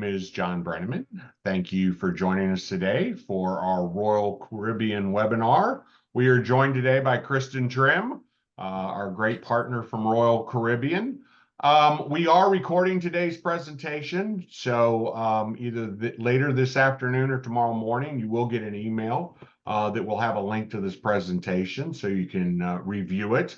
name is John Brenneman. Thank you for joining us today for our Royal Caribbean webinar. We are joined today by Kristen Trim, our great partner from Royal Caribbean. We are recording today's presentation, so either later this afternoon or tomorrow morning, you will get an email that will have a link to this presentation so you can review it.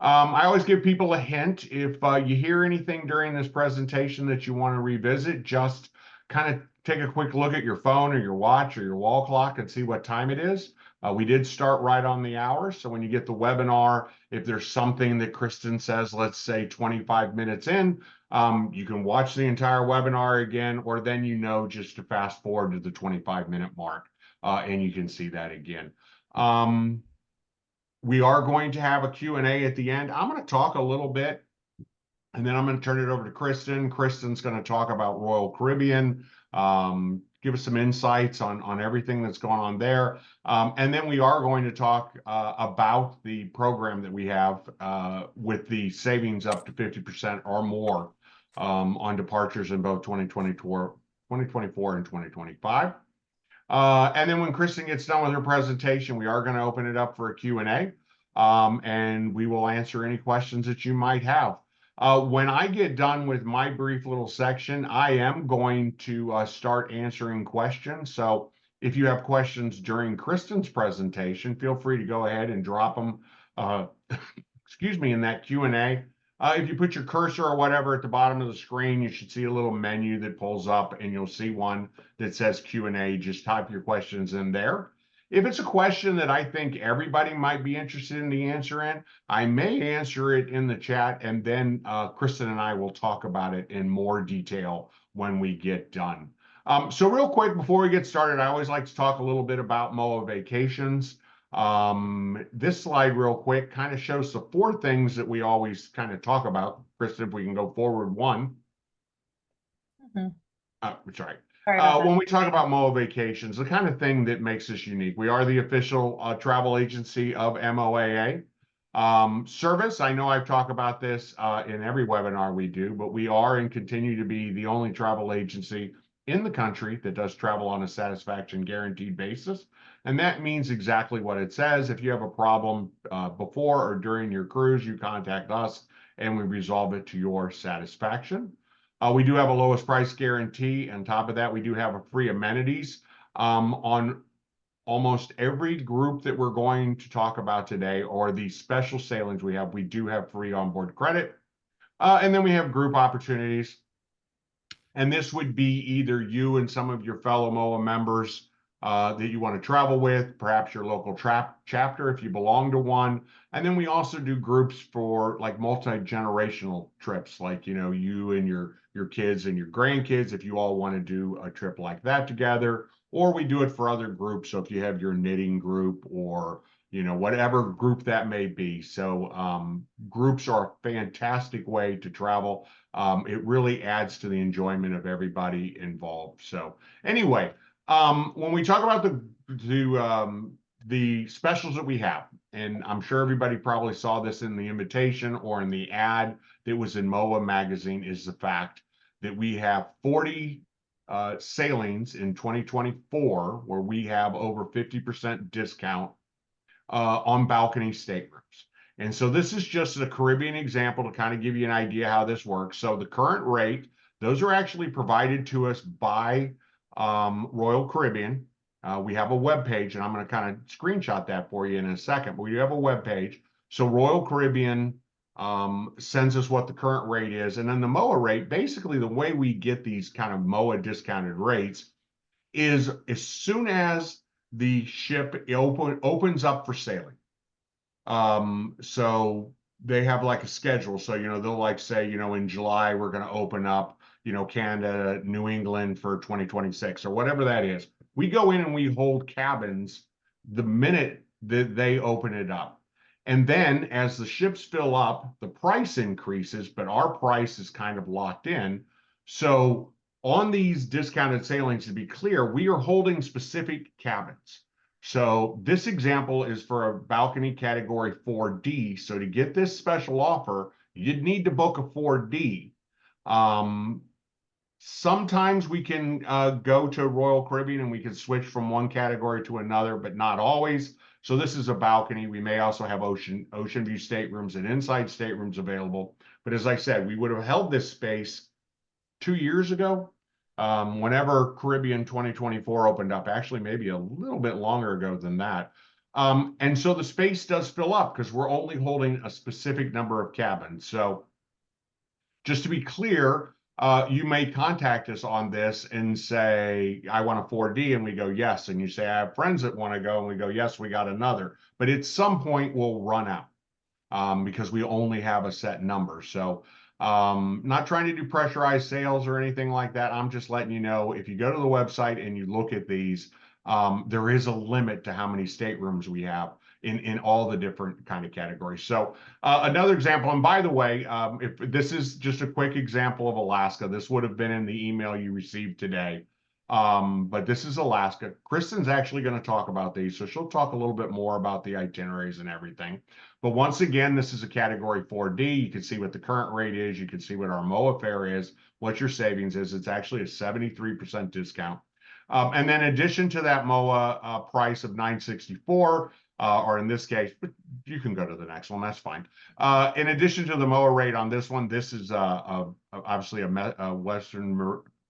I always give people a hint. If you hear anything during this presentation that you want to revisit, just kind of take a quick look at your phone or your watch or your wall clock and see what time it is. We did start right on the hour, so when you get the webinar, if there's something that Kristen says, let's say 25 minutes in, you can watch the entire webinar again, or then you know just to fast forward to the 25-minute mark, and you can see that again. We are going to have a Q&A at the end. I'm going to talk a little bit, and then I'm going to turn it over to Kristen. Kristen's going to talk about Royal Caribbean, give us some insights on everything that's going on there. And then we are going to talk about the program that we have with the savings up to 50% or more on departures in both 2024 and 2025. And then when Kristen gets done with her presentation, we are going to open it up for a Q&A, and we will answer any questions that you might have. When I get done with my brief little section, I am going to start answering questions. So if you have questions during Kristen's presentation, feel free to go ahead and drop them, excuse me, in that Q&A. If you put your cursor or whatever at the bottom of the screen, you should see a little menu that pulls up, and you'll see one that says Q&A. Just type your questions in there. If it's a question that I think everybody might be interested in the answer in, I may answer it in the chat, and then Kristen and I will talk about it in more detail when we get done. So real quick, before we get started, I always like to talk a little bit about MOA Vacations. This slide real quick kind of shows the 4 things that we always kind of talk about. Kristen, if we can go forward one. Sorry. When we talk about MOA Vacations, the kind of thing that makes us unique, we are the official travel agency of MOAA. Service, I know I've talked about this in every webinar we do, but we are and continue to be the only travel agency in the country that does travel on a satisfaction guaranteed basis. And that means exactly what it says. If you have a problem before or during your cruise, you contact us and we resolve it to your satisfaction. We do have a lowest price guarantee. On top of that, we do have a free amenities on almost every group that we're going to talk about today, or the special sailings we have. We do have free onboard credit. And then we have group opportunities. And this would be either you and some of your fellow MOA members that you want to travel with, perhaps your local chapter if you belong to one. And then we also do groups for like multi-generational trips, like, you know, you and your kids and your grandkids, if you all want to do a trip like that together, or we do it for other groups. So if you have your knitting group or, you know, whatever group that may be. So groups are a fantastic way to travel. It really adds to the enjoyment of everybody involved. So anyway, when we talk about the specials that we have, and I'm sure everybody probably saw this in the invitation or in the ad that was in MOA magazine, is the fact that we have 40 sailings in 2024 where we have over 50% discount on balcony staterooms. And so this is just a Caribbean example to kind of give you an idea how this works. So the current rate, those are actually provided to us by Royal Caribbean. We have a web page, and I'm going to kind of screenshot that for you in a second, but we have a web page. So Royal Caribbean sends us what the current rate is, and then the MOA rate, basically the way we get these kind of MOA discounted rates is as soon as the ship opens up for sailing. So they have like a schedule. So, you know, they'll like say, you know, in July, we're going to open up, you know, Canada, New England for 2026 or whatever that is. We go in and we hold cabins the minute that they open it up. And then as the ships fill up, the price increases, but our price is kind of locked in. So on these discounted sailings, to be clear, we are holding specific cabins. So this example is for a balcony category 4D. So to get this special offer, you'd need to book a 4D. Sometimes we can go to Royal Caribbean and we can switch from one category to another, but not always. So this is a balcony. We may also have ocean view staterooms and inside staterooms available. But as I said, we would have held this space 2 years ago, whenever Caribbean 2024 opened up, actually maybe a little bit longer ago than that. And so the space does fill up because we're only holding a specific number of cabins. So just to be clear, you may contact us on this and say, I want a 4D, and we go, yes. And you say, I have friends that want to go, and we go, yes, we got another. But at some point, we'll run out because we only have a set number. So not trying to do pressurized sales or anything like that. I'm just letting you know, if you go to the website and you look at these, there is a limit to how many staterooms we have in all the different kind of categories. So another example, and by the way, if this is just a quick example of Alaska, this would have been in the email you received today. But this is Alaska. Kristen's actually going to talk about these, so she'll talk a little bit more about the itineraries and everything. But once again, this is a category 4D. You can see what the current rate is. You can see what our MOA fare is, what your savings is. It's actually a 73% discount. And then in addition to that MOA price of $964, or in this case, but you can go to the next one, that's fine. In addition to the MOA rate on this one, this is obviously a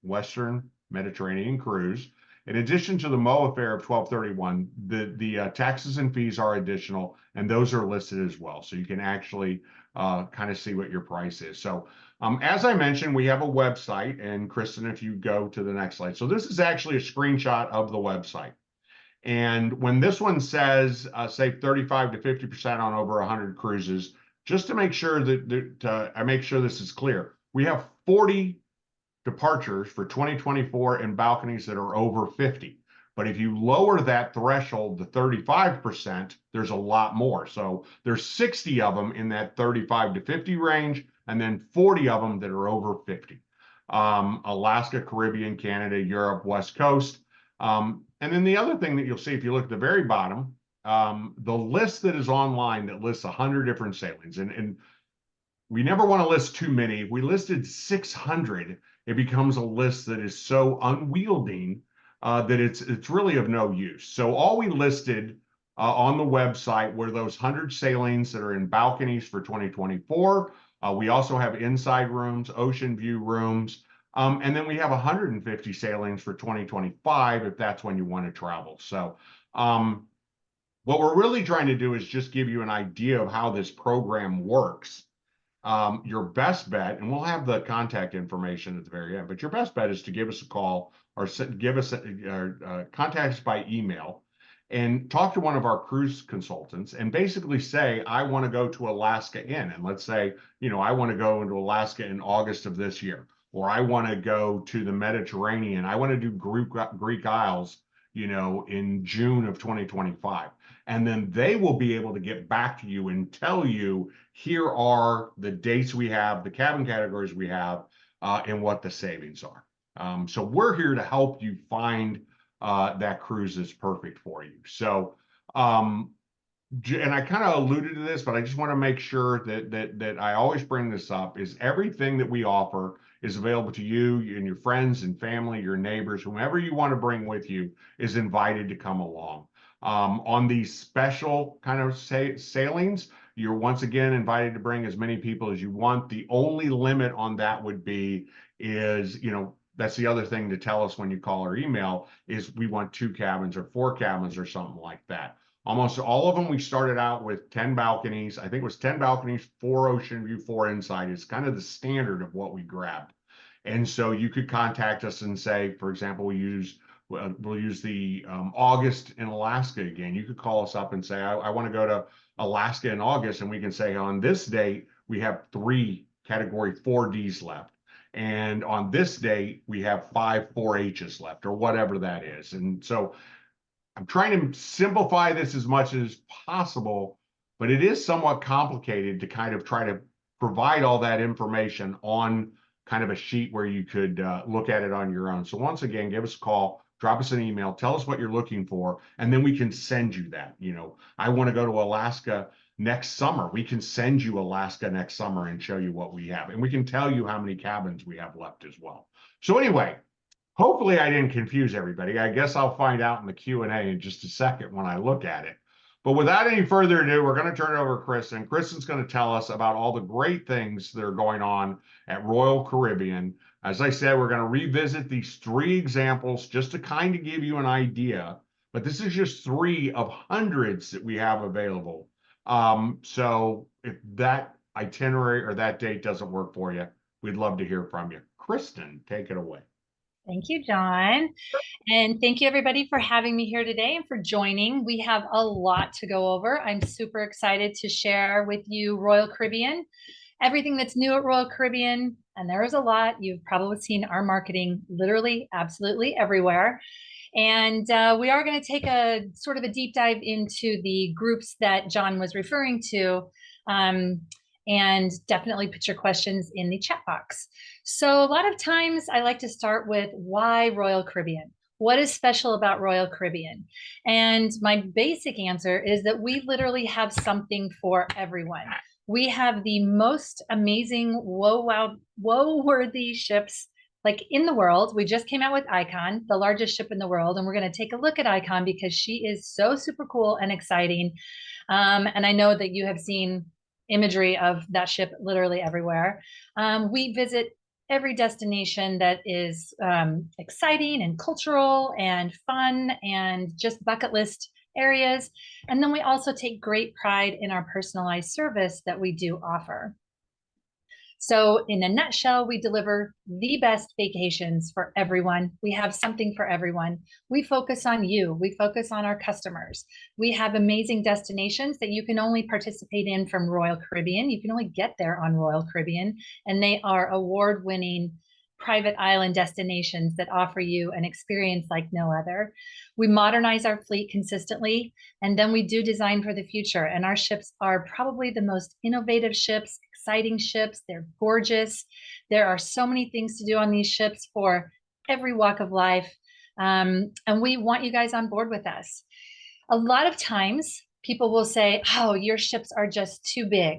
Western Mediterranean cruise. In addition to the MOA fare of $1231, the taxes and fees are additional, and those are listed as well. So you can actually kind of see what your price is. So as I mentioned, we have a website, and Kristen, if you go to the next slide. So this is actually a screenshot of the website. And when this one says save 35 to 50% on over 100 cruises, just to make sure that I make sure this is clear, we have 40 departures for 2024 in balconies that are over 50. But if you lower that threshold to 35%, there's a lot more. So there's 60 of them in that 35 to 50 range, and then 40 of them that are over 50. Alaska, Caribbean, Canada, Europe, West Coast. And then the other thing that you'll see if you look at the very bottom, the list that is online that lists 100 different sailings, and we never want to list too many. If we listed 600, it becomes a list that is so unwieldy that it's really of no use. So all we listed on the website were those 100 sailings that are in balconies for 2024. We also have inside rooms, ocean view rooms, and then we have 150 sailings for 2025 if that's when you want to travel. So what we're really trying to do is just give you an idea of how this program works. Your best bet, and we'll have the contact information at the very end, but your best bet is to give us a call or give us contact us by email and talk to one of our cruise consultants and basically say, I want to go to Alaska in, and let's say, I want to go into Alaska in August of this year, or I want to go to the Mediterranean. I want to do Greek Isles, in June of 2025. And then they will be able to get back to you and tell you, here are the dates we have, the cabin categories we have, and what the savings are. So we're here to help you find that cruise that's perfect for you. So, and I kind of alluded to this, but I just want to make sure that I always bring this up, is everything that we offer is available to you and your friends and family, your neighbors, whomever you want to bring with you is invited to come along. On these special kind of sailings, you're once again invited to bring as many people as you want. The only limit on that would be that's the other thing to tell us when you call or email, is we want 2 cabins or 4 cabins or something like that. Almost all of them, we started out with 10 balconies. I think it was 10 balconies, 4 ocean view, 4 inside is kind of the standard of what we grabbed. And so you could contact us and say, for example, we'll use the August in Alaska again. You could call us up and say, I want to go to Alaska in August, and we can say on this date, we have 3 category 4Ds left. And on this date, we have 5 4Hs left, or whatever that is. And so I'm trying to simplify this as much as possible, but it is somewhat complicated to kind of try to provide all that information on kind of a sheet where you could look at it on your own. So once again, give us a call, drop us an email, tell us what you're looking for, and then we can send you that. I want to go to Alaska next summer. We can send you Alaska next summer and show you what we have. And we can tell you how many cabins we have left as well. So anyway, hopefully I didn't confuse everybody. I guess I'll find out in the Q&A in just a second when I look at it. But without any further ado, we're going to turn it over to Kristen. Kristen's going to tell us about all the great things that are going on at Royal Caribbean. As I said, we're going to revisit these 3 examples just to kind of give you an idea. But this is just 3 of hundreds that we have available. So if that itinerary or that date doesn't work for you, we'd love to hear from you. Kristen, take it away. Thank you, John. And thank you everybody for having me here today and for joining. We have a lot to go over. I'm super excited to share with you Royal Caribbean, everything that's new at Royal Caribbean. And there is a lot. You've probably seen our marketing literally absolutely everywhere. And we are going to take a sort of a deep dive into the groups that John was referring to. And definitely put your questions in the chat box. So a lot of times I like to start with why Royal Caribbean? What is special about Royal Caribbean? And my basic answer is that we literally have something for everyone. We have the most amazing, woe-worthy ships like in the world. We just came out with Icon, the largest ship in the world, and we're going to take a look at Icon because she is so super cool and exciting. And I know that you have seen imagery of that ship literally everywhere. We visit every destination that is exciting and cultural and fun and just bucket list areas. And then we also take great pride in our personalized service that we do offer. So in a nutshell, we deliver the best vacations for everyone. We have something for everyone. We focus on you. We focus on our customers. We have amazing destinations that you can only participate in from Royal Caribbean. You can only get there on Royal Caribbean, and they are award-winning private island destinations that offer you an experience like no other. We modernize our fleet consistently, and then we do design for the future. And our ships are probably the most innovative ships, exciting ships. They're gorgeous. There are so many things to do on these ships for every walk of life. And we want you guys on board with us. A lot of times people will say, oh, your ships are just too big.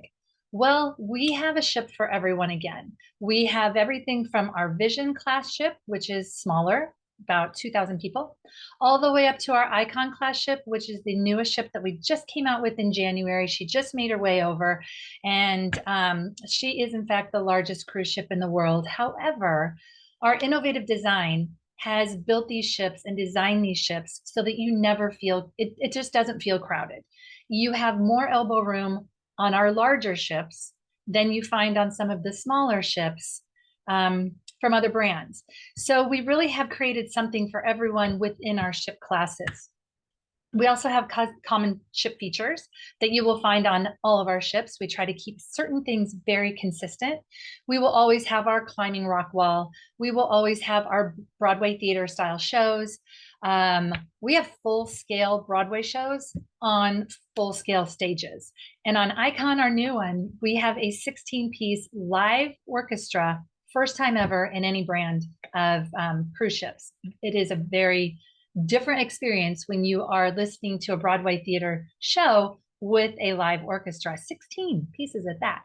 Well, we have a ship for everyone again. We have everything from our Vision class ship, which is smaller, about 2,000 people, all the way up to our Icon class ship, which is the newest ship that we just came out with in January. She just made her way over, and she is in fact the largest cruise ship in the world. However, our innovative design has built these ships and designed these ships so that you never feel, it just doesn't feel crowded. You have more elbow room on our larger ships than you find on some of the smaller ships from other brands. So we really have created something for everyone within our ship classes. We also have common ship features that you will find on all of our ships. We try to keep certain things very consistent. We will always have our climbing rock wall. We will always have our Broadway theater style shows. We have full-scale Broadway shows on full-scale stages. And on Icon, our new one, we have a 16-piece live orchestra, first time ever in any brand of cruise ships. It is a very different experience when you are listening to a Broadway theater show with a live orchestra, 16 pieces at that.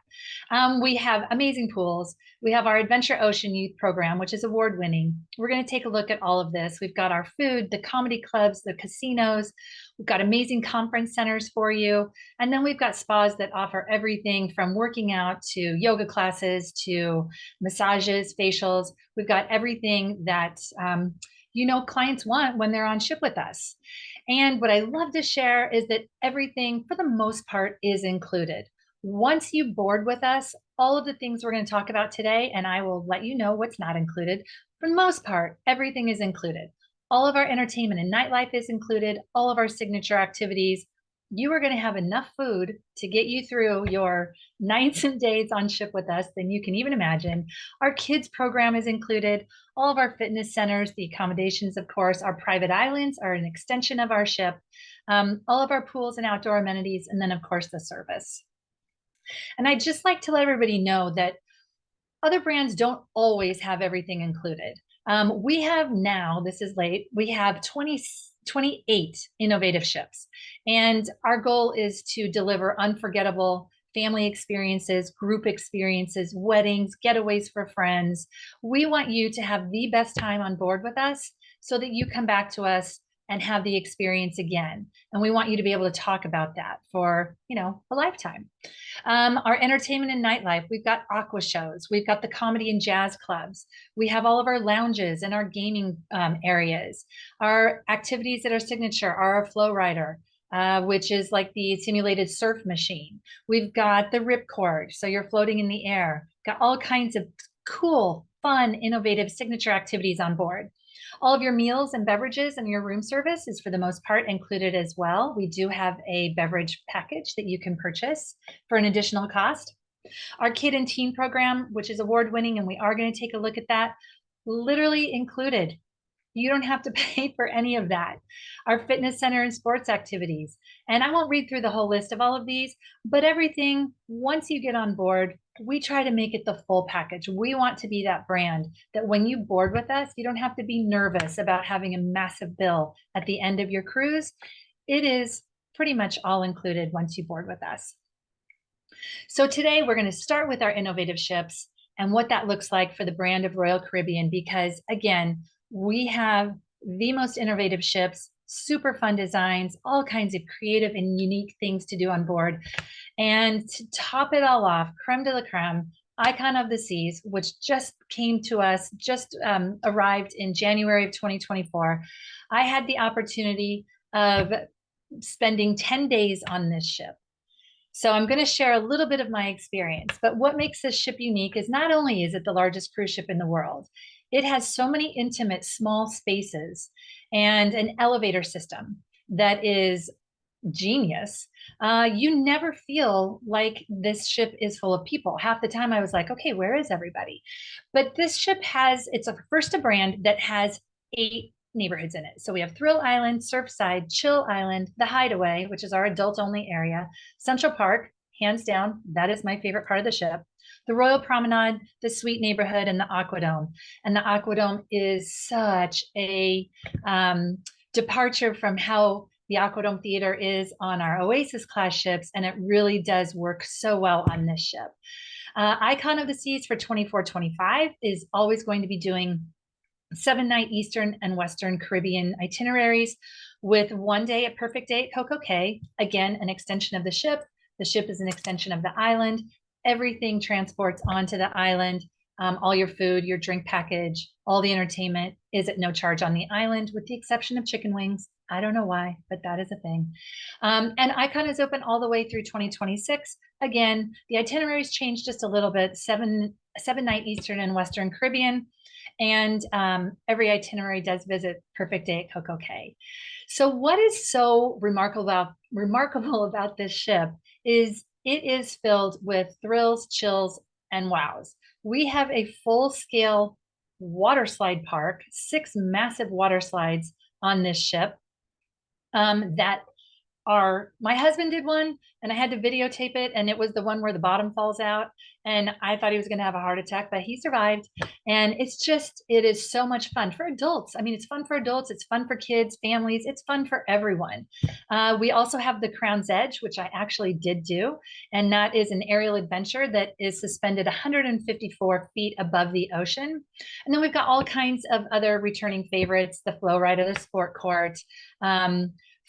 We have amazing pools. We have our Adventure Ocean Youth Program, which is award-winning. We're going to take a look at all of this. We've got our food, the comedy clubs, the casinos. We've got amazing conference centers for you. And then we've got spas that offer everything from working out to yoga classes to massages, facials. We've got everything that clients want when they're on ship with us. And what I love to share is that everything, for the most part, is included. Once you board with us, all of the things we're going to talk about today, and I will let you know what's not included. For the most part, everything is included. All of our entertainment and nightlife is included, all of our signature activities. You are going to have enough food to get you through your nights and days on ship with us than you can even imagine. Our kids program is included, all of our fitness centers, the accommodations, of course, our private islands are an extension of our ship, all of our pools and outdoor amenities, and then of course the service. And I'd just like to let everybody know that other brands don't always have everything included. We have now, this is late, we have 28 innovative ships. And our goal is to deliver unforgettable family experiences, group experiences, weddings, getaways for friends. We want you to have the best time on board with us so that you come back to us and have the experience again. And we want you to be able to talk about that for, a lifetime. Our entertainment and nightlife, we've got aqua shows, we've got the comedy and jazz clubs, we have all of our lounges and our gaming areas. Our activities that are signature are our Flow Rider, which is like the simulated surf machine. We've got the ripcord, so you're floating in the air. Got all kinds of cool, fun, innovative signature activities on board. All of your meals and beverages and your room service is for the most part included as well. We do have a beverage package that you can purchase for an additional cost. Our kid and teen program, which is award winning, and we are going to take a look at that, literally included. You don't have to pay for any of that. Our fitness center and sports activities. And I won't read through the whole list of all of these, but everything, once you get on board, we try to make it the full package. We want to be that brand that when you board with us, you don't have to be nervous about having a massive bill at the end of your cruise. It is pretty much all included once you board with us. So today we're going to start with our innovative ships and what that looks like for the brand of Royal Caribbean, because again, we have the most innovative ships, super fun designs, all kinds of creative and unique things to do on board. And to top it all off, creme de la creme, Icon of the Seas, which just came to us, arrived in January of 2024. I had the opportunity of spending 10 days on this ship. So I'm going to share a little bit of my experience, but what makes this ship unique is not only is it the largest cruise ship in the world, it has so many intimate small spaces and an elevator system that is genius. You never feel like this ship is full of people. Half the time I was like, okay, where is everybody? But this ship it's a first to brand that has 8 neighborhoods in it. So we have Thrill Island, Surfside, Chill Island, the Hideaway, which is our adult only area, Central Park, hands down, that is my favorite part of the ship, the Royal Promenade, the Suite Neighborhood, and the Aquadome. And the Aquadome is such a departure from how the Aquadome Theater is on our Oasis class ships, and it really does work so well on this ship. Icon of the Seas for 24-25 is always going to be doing 7-night Eastern and Western Caribbean itineraries with 1 day at Perfect Day at Coco Cay. Again, an extension of the ship. The ship is an extension of the island. Everything transports onto the island. All your food, your drink package, all the entertainment is at no charge on the island, with the exception of chicken wings. I don't know why, but that is a thing. And Icon is open all the way through 2026. Again, the itineraries changed just a little bit, 7-night Eastern and Western Caribbean. And every itinerary does visit Perfect Day at Coco Cay. So what is so remarkable about this ship is it is filled with thrills, chills, and wows. We have a full-scale water slide park, 6 massive water slides on this ship that my husband did one and I had to videotape it, and it was the one where the bottom falls out, and I thought he was going to have a heart attack, but he survived. And it is so much fun for adults. I mean, it's fun for adults, it's fun for kids, families, it's fun for everyone. We also have the Crown's Edge, which I actually did do, and that is an aerial adventure that is suspended 154 feet above the ocean. And then we've got all kinds of other returning favorites, the Flow Rider, the Sport Court,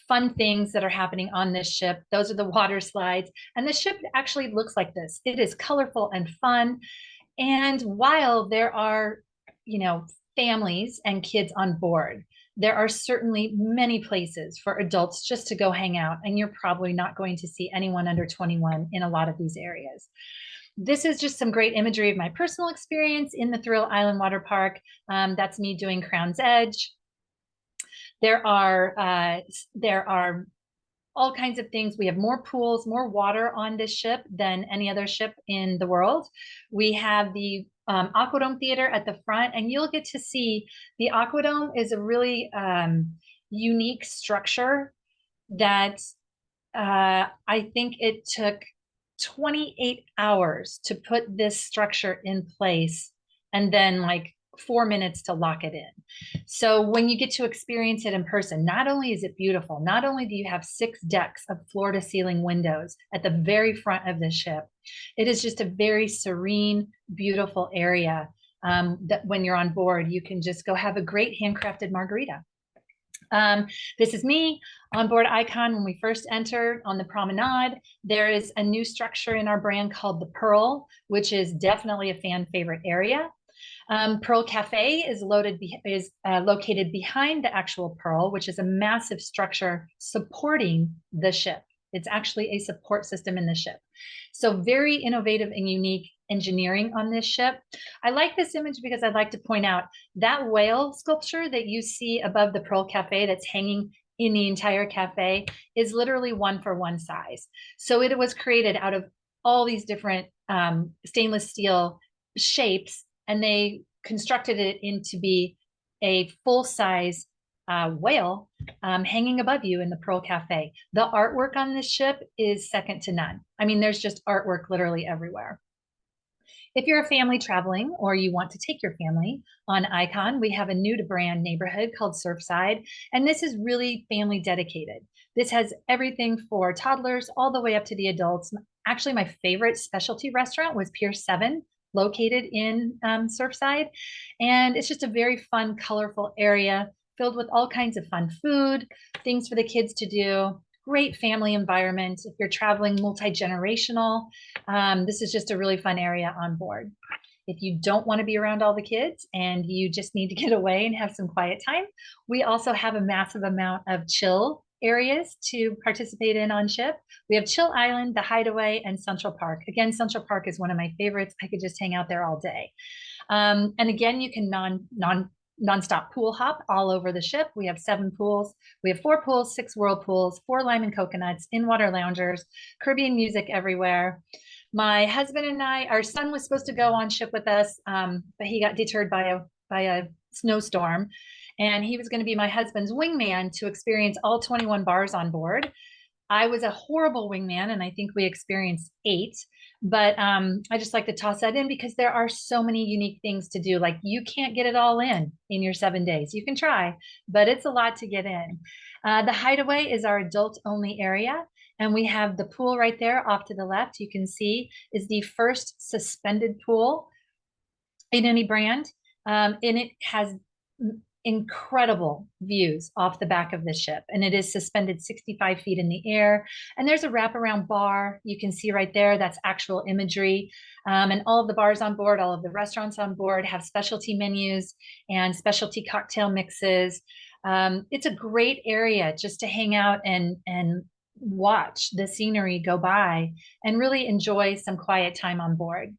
fun things that are happening on this ship. Those are the water slides. And the ship actually looks like this. It is colorful and fun. And while there are, families and kids on board, there are certainly many places for adults just to go hang out. And you're probably not going to see anyone under 21 in a lot of these areas. This is just some great imagery of my personal experience in the Thrill Island Water Park. That's me doing Crown's Edge. There are all kinds of things. We have more pools, more water on this ship than any other ship in the world. We have the Aquadome Theater at the front, and you'll get to see the Aquadome is a really unique structure that I think it took 28 hours to put this structure in place and then 4 minutes to lock it in. So when you get to experience it in person, not only is it beautiful, not only do you have 6 decks of floor to ceiling windows at the very front of the ship, it is just a very serene, beautiful area that when you're on board, you can just go have a great handcrafted margarita. This is me on board Icon. When we first entered on the promenade, there is a new structure in our brand called the Pearl, which is definitely a fan favorite area. Pearl Cafe is located behind the actual Pearl, which is a massive structure supporting the ship. It's actually a support system in the ship. So very innovative and unique engineering on this ship. I like this image because I'd like to point out that whale sculpture that you see above the Pearl Cafe that's hanging in the entire cafe is literally 1-for-1 size. So it was created out of all these different stainless steel shapes, and they constructed it into be a full-size whale hanging above you in the Pearl Cafe. The artwork on this ship is second to none. I mean, there's just artwork literally everywhere. If you're a family traveling or you want to take your family on Icon, we have a new to brand neighborhood called Surfside, and this is really family dedicated. This has everything for toddlers all the way up to the adults. Actually, my favorite specialty restaurant was Pier 7, located in Surfside, and it's just a very fun, colorful area filled with all kinds of fun food, things for the kids to do. Great family environment. If you're traveling multi-generational, this is just a really fun area on board. If you don't want to be around all the kids and you just need to get away and have some quiet time, we also have a massive amount of chill areas to participate in on ship. We have Chill Island, the Hideaway, and Central Park. Again, Central Park is one of my favorites. I could just hang out there all day. And again, you can nonstop pool hop all over the ship. We have 7 pools. We have 4 pools, 6 whirlpools, 4 lime and coconuts, in-water loungers, Caribbean music everywhere. My husband and I, our son was supposed to go on ship with us, but he got deterred by a snowstorm. And he was going to be my husband's wingman to experience all 21 bars on board. I was a horrible wingman, and I think we experienced 8. But I just like to toss that in because there are so many unique things to do. Like, you can't get it all in your 7 days. You can try, but it's a lot to get in. The Hideaway is our adult only area. And we have the pool right there off to the left. You can see is the first suspended pool in any brand. And it has incredible views off the back of the ship, and it is suspended 65 feet in the air. And there's a wraparound bar you can see right there. That's actual imagery. And all of the bars on board, all of the restaurants on board have specialty menus and specialty cocktail mixes. It's a great area just to hang out and watch the scenery go by and really enjoy some quiet time on board.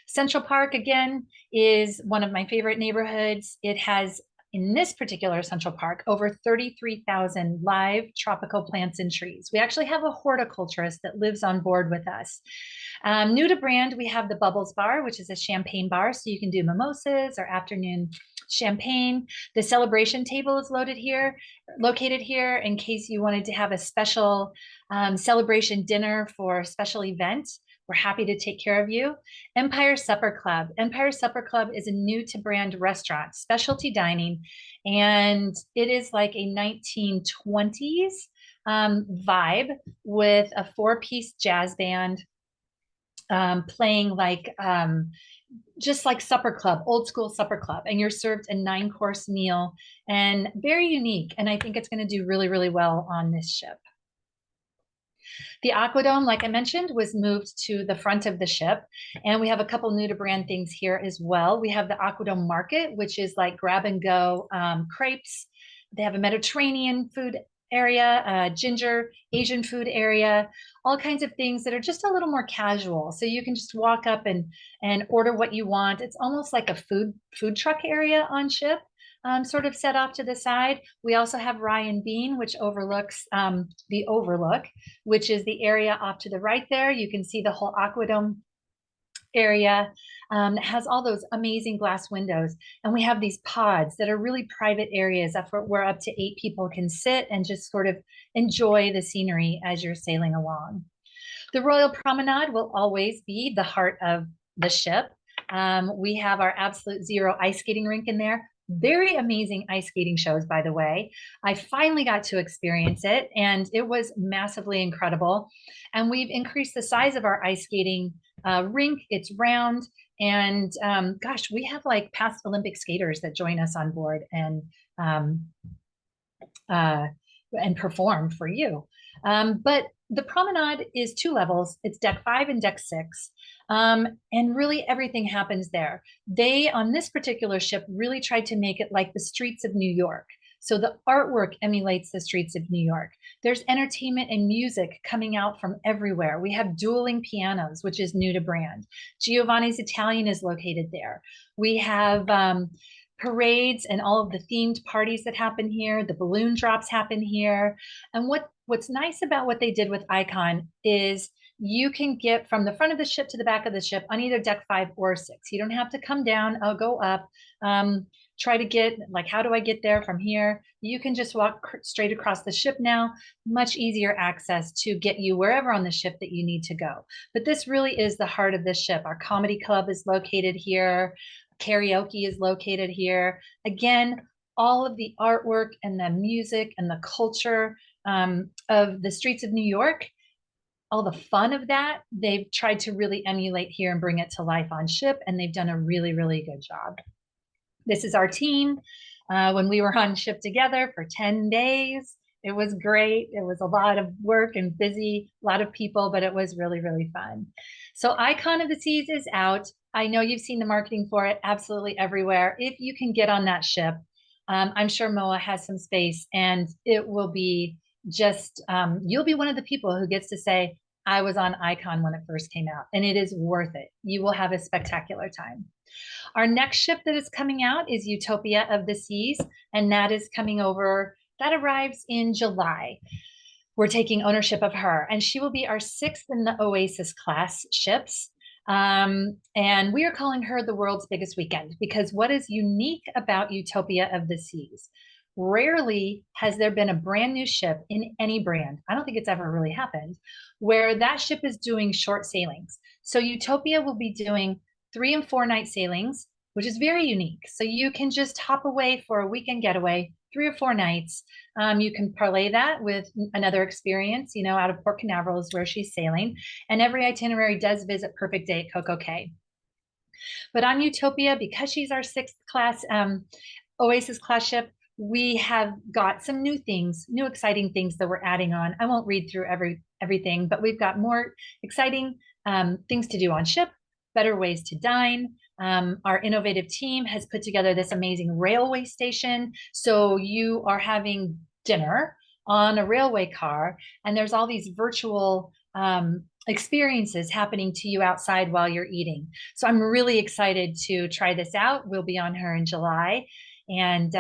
Central Park, again, is one of my favorite neighborhoods. It has, in this particular Central Park, over 33,000 live tropical plants and trees. We actually have a horticulturist that lives on board with us. New to brand, we have the Bubbles Bar, which is a champagne bar, so you can do mimosas or afternoon champagne. The celebration table is located here in case you wanted to have a special celebration dinner for a special event. We're happy to take care of you. Empire Supper Club. Empire Supper Club is a new to brand restaurant, specialty dining, and it is like a 1920s vibe with a 4-piece jazz band playing like just like supper club, old school supper club, and you're served a 9-course meal, and very unique. And I think it's going to do really, really well on this ship. The Aquadome, like I mentioned, was moved to the front of the ship, and we have a couple new to brand things here as well. We have the Aquadome Market, which is like grab and go crepes. They have a Mediterranean food area, ginger Asian food area, all kinds of things that are just a little more casual. So you can just walk up and order what you want. It's almost like a food truck area on ship. Sort of set off to the side. We also have Ryan Bean, which overlooks the Overlook, which is the area off to the right there. You can see the whole Aquadome area. It has all those amazing glass windows. And we have these pods that are really private areas where up to 8 people can sit and just sort of enjoy the scenery as you're sailing along. The Royal Promenade will always be the heart of the ship. We have our Absolute Zero ice skating rink in there. Very amazing ice skating shows, by the way. I finally got to experience it, and it was massively incredible. And we've increased the size of our ice skating rink. It's round, and gosh, we have like past Olympic skaters that join us on board um, uh, and perform for you. But the promenade is 2 levels. It's deck 5 and deck 6. And really everything happens there. They, on this particular ship, really tried to make it like the streets of New York. So the artwork emulates the streets of New York. There's entertainment and music coming out from everywhere. We have dueling pianos, which is new to brand. Giovanni's Italian is located there. We have parades and all of the themed parties that happen here. The balloon drops happen here. And what's nice about what they did with Icon is you can get from the front of the ship to the back of the ship on either deck 5 or 6. You don't have to come down or go up. Try to get like, how do I get there from here? You can just walk straight across the ship now. Much easier access to get you wherever on the ship that you need to go. But this really is the heart of this ship. Our comedy club is located here. Karaoke is located here. Again, all of the artwork and the music and the culture of the streets of New York, all the fun of that, they've tried to really emulate here and bring it to life on ship, and they've done a really, really good job. This is our team. When we were on ship together for 10 days, it was great. It was a lot of work and busy, a lot of people, but it was really, really fun. So Icon of the Seas is out. I know you've seen the marketing for it absolutely everywhere. If you can get on that ship, I'm sure MOA has some space, and it will be just, you'll be one of the people who gets to say, I was on Icon when it first came out, and it is worth it. You will have a spectacular time. Our next ship that is coming out is Utopia of the Seas, and that is coming over, that arrives in July. We're taking ownership of her, and she will be our 6th in the Oasis class ships. And we are calling her the world's biggest weekend, because what is unique about Utopia of the Seas? Rarely has there been a brand new ship in any brand, I don't think it's ever really happened, where that ship is doing short sailings. So Utopia will be doing 3 and 4 night sailings, which is very unique. So you can just hop away for a weekend getaway, 3 or 4 nights. You can parlay that with another experience, you know, out of Port Canaveral is where she's sailing. And every itinerary does visit Perfect Day at Coco Cay. But on Utopia, because she's our 6th class Oasis class ship, we have got some new things, new exciting things that we're adding on. I won't read through everything, but we've got more exciting things to do on ship, better ways to dine. Our innovative team has put together this amazing railway station. So you are having dinner on a railway car, and there's all these virtual experiences happening to you outside while you're eating. So I'm really excited to try this out. We'll be on her in July. And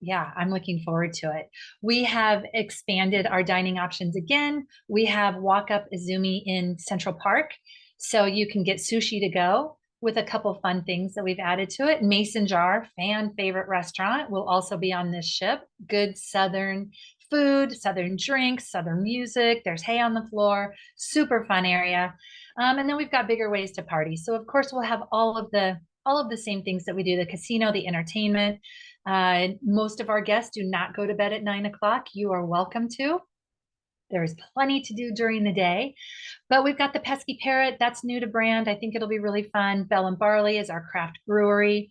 yeah, I'm looking forward to it. We have expanded our dining options again. We have Walk Up Izumi in Central Park. So you can get sushi to go with a couple fun things that we've added to it. Mason Jar, fan favorite restaurant, will also be on this ship. Good Southern food, Southern drinks, Southern music. There's hay on the floor, super fun area. And then we've got bigger ways to party. So of course we'll have all of the same things that we do, the casino, the entertainment. Most of our guests do not go to bed at 9 o'clock. You are welcome to. There is plenty to do during the day, but we've got the Pesky Parrot. That's new to brand. I think it'll be really fun. Bell and Barley is our craft brewery.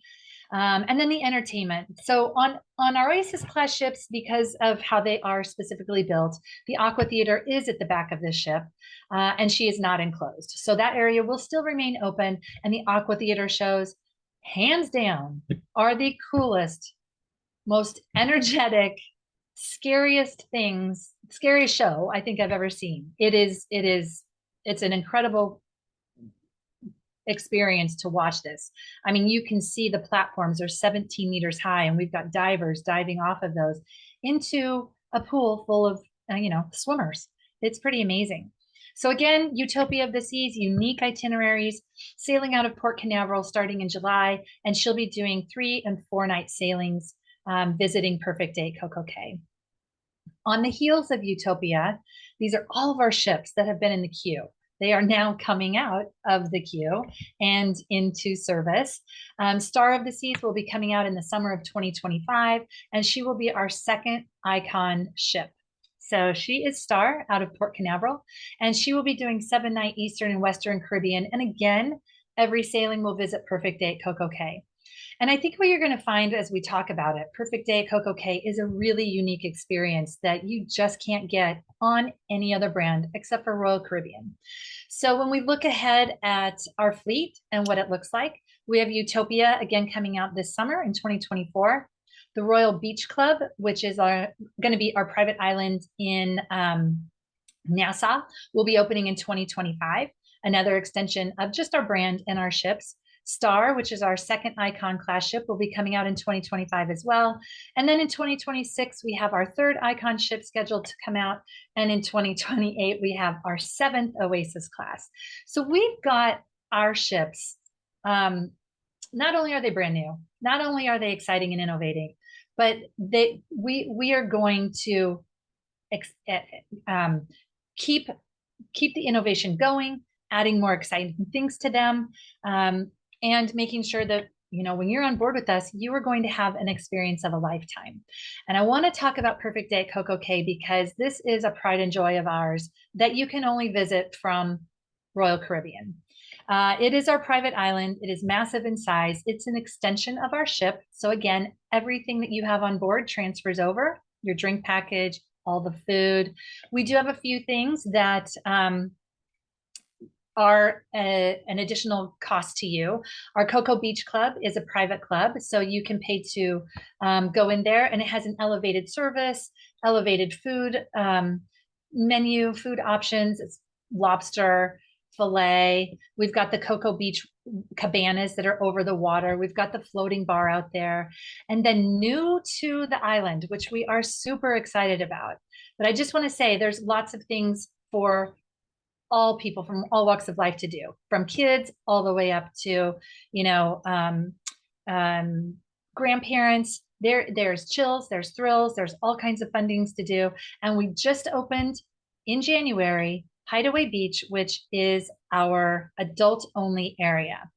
And then the entertainment. So on our Oasis class ships, because of how they are specifically built, the Aqua Theater is at the back of this ship, and she is not enclosed. So that area will still remain open, and the Aqua Theater shows, hands down, are the coolest, most energetic, scariest show I think I've ever seen. It's an incredible experience to watch this. I mean, you can see the platforms are 17 meters high, and we've got divers diving off of those into a pool full of, swimmers. It's pretty amazing. So again, Utopia of the Seas, unique itineraries, sailing out of Port Canaveral starting in July, and she'll be doing 3 and 4 night sailings, visiting Perfect Day Coco Cay. On the heels of Utopia, these are all of our ships that have been in the queue. They are now coming out of the queue and into service. Star of the Seas will be coming out in the summer of 2025, and she will be our second Icon ship. So she is Star out of Port Canaveral, and she will be doing 7-night Eastern and Western Caribbean. And again, every sailing will visit Perfect Day at Coco Cay. And I think what you're going to find as we talk about it, Perfect Day at Coco Cay is a really unique experience that you just can't get on any other brand except for Royal Caribbean. So when we look ahead at our fleet and what it looks like, we have Utopia again coming out this summer in 2024. The Royal Beach Club, which is going to be our private island in Nassau, will be opening in 2025. Another extension of just our brand and our ships. Star, which is our second Icon class ship, will be coming out in 2025 as well. And then in 2026, we have our third Icon ship scheduled to come out. And in 2028, we have our seventh Oasis class. So we've got our ships. Not only are they brand new, not only are they exciting and innovating, but we are going to keep the innovation going, adding more exciting things to them, and making sure that, you know, when you're on board with us, you are going to have an experience of a lifetime. And I want to talk about Perfect Day at Coco Cay because this is a pride and joy of ours that you can only visit from Royal Caribbean. It is our private island. It is massive in size. It's an extension of our ship. So again, everything that you have on board transfers over, your drink package, all the food. We do have a few things that are an additional cost to you. Our Cocoa Beach Club is a private club, so you can pay to go in there, and it has an elevated service, elevated food menu, food options. It's lobster, filet. We've got the Cocoa Beach cabanas that are over the water. We've got the floating bar out there. And then new to the island, which we are super excited about. But I just want to say there's lots of things for all people from all walks of life to do, from kids all the way up to, you know, grandparents. There's chills, there's thrills, there's all kinds of fun things to do. And we just opened in January Hideaway Beach, which is our adult only area.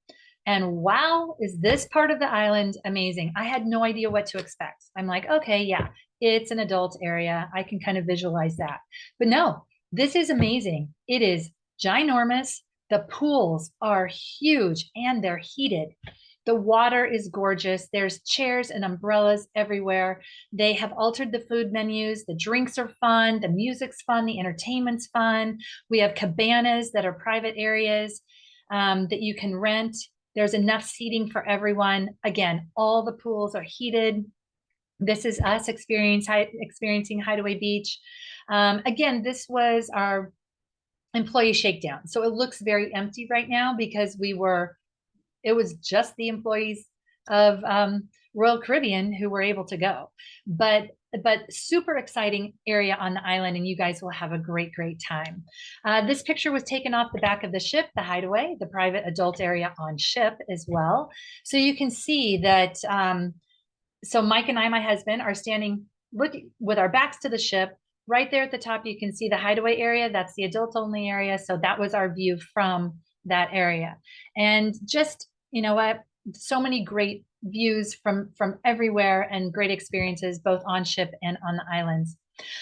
And wow, is this part of the island amazing. I had no idea what to expect. I'm like, okay, yeah, it's an adult area. I can kind of visualize that. But no, this is amazing. It is ginormous. The pools are huge and they're heated. The water is gorgeous. There's chairs and umbrellas everywhere. They have altered the food menus. The drinks are fun. The music's fun. The entertainment's fun. We have cabanas that are private areas that you can rent. There's enough seating for everyone. Again, all the pools are heated. This is us experiencing Hideaway Beach. Again, this was our employee shakedown. So it looks very empty right now because it was just the employees of Royal Caribbean who were able to go. But super exciting area on the island, and you guys will have a great, great time. This picture was taken off the back of the ship, the Hideaway, the private adult area on ship as well. So you can see that, so Mike and I, my husband, are standing looking with our backs to the ship. Right there at the top, you can see the Hideaway area. That's the adult only area. So that was our view from that area. And just, you know what, so many great views from everywhere and great experiences both on ship and on the islands.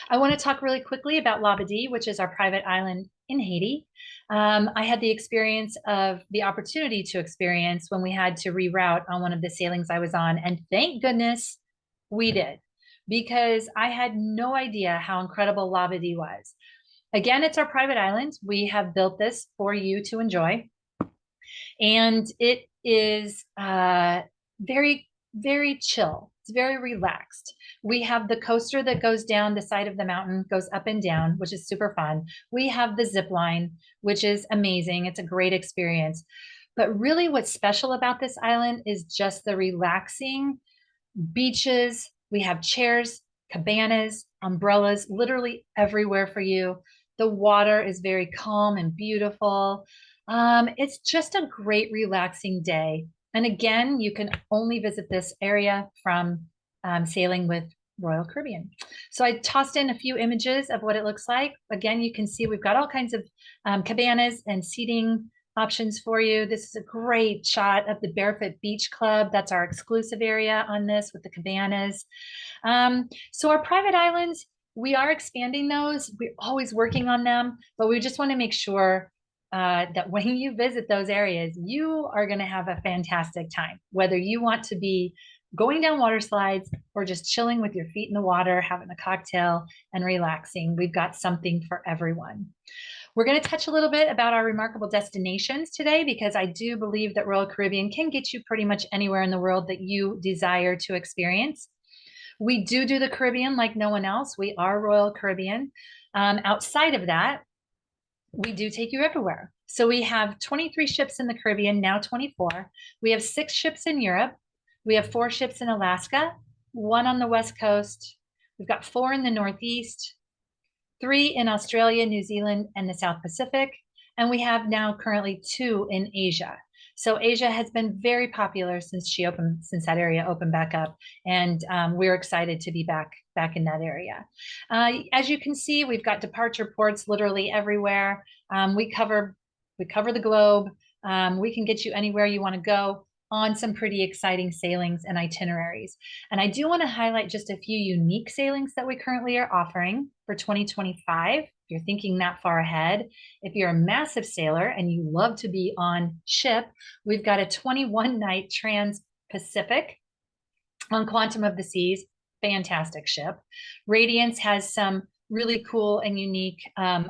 I want to talk really quickly about Labadee, which is our private island in Haiti. I had the opportunity to experience when we had to reroute on one of the sailings I was on, and thank goodness we did, because I had no idea how incredible Labadee was. Again, it's our private island. We have built this for you to enjoy. And it is very, very chill. It's very relaxed. We have the coaster that goes down the side of the mountain, goes up and down, which is super fun. We have the zip line, which is amazing. It's a great experience. But really what's special about this island is just the relaxing beaches. We have chairs, cabanas, umbrellas, literally everywhere for you. The water is very calm and beautiful. It's just a great relaxing day. And again, you can only visit this area from sailing with Royal Caribbean. So I tossed in a few images of what it looks like. Again, you can see we've got all kinds of cabanas and seating options for you. This is a great shot of the Barefoot Beach Club. That's our exclusive area on this with the cabanas. So our private islands, we are expanding those. We're always working on them, but we just want to make sure that when you visit those areas, you are going to have a fantastic time, whether you want to be going down water slides or just chilling with your feet in the water, having a cocktail and relaxing. We've got something for everyone. We're going to touch a little bit about our remarkable destinations today, because I do believe that Royal Caribbean can get you pretty much anywhere in the world that you desire to experience. We do the Caribbean like no one else. We are Royal Caribbean. Outside of that, we do take you everywhere. So we have 23 ships in the Caribbean, now 24. We have 6 ships in Europe. We have 4 ships in Alaska, 1 on the West Coast. We've got 4 in the Northeast, 3 in Australia, New Zealand, and the South Pacific. And we have now currently 2 in Asia. So Asia has been very popular since that area opened back up, and we're excited to be back in that area. As you can see, we've got departure ports literally everywhere. We cover the globe. We can get you anywhere you want to go on some pretty exciting sailings and itineraries. And I do want to highlight just a few unique sailings that we currently are offering for 2025. If you're thinking that far ahead, if you're a massive sailor and you love to be on ship, we've got a 21-night Trans-Pacific on Quantum of the Seas. Fantastic ship. Radiance has some really cool and unique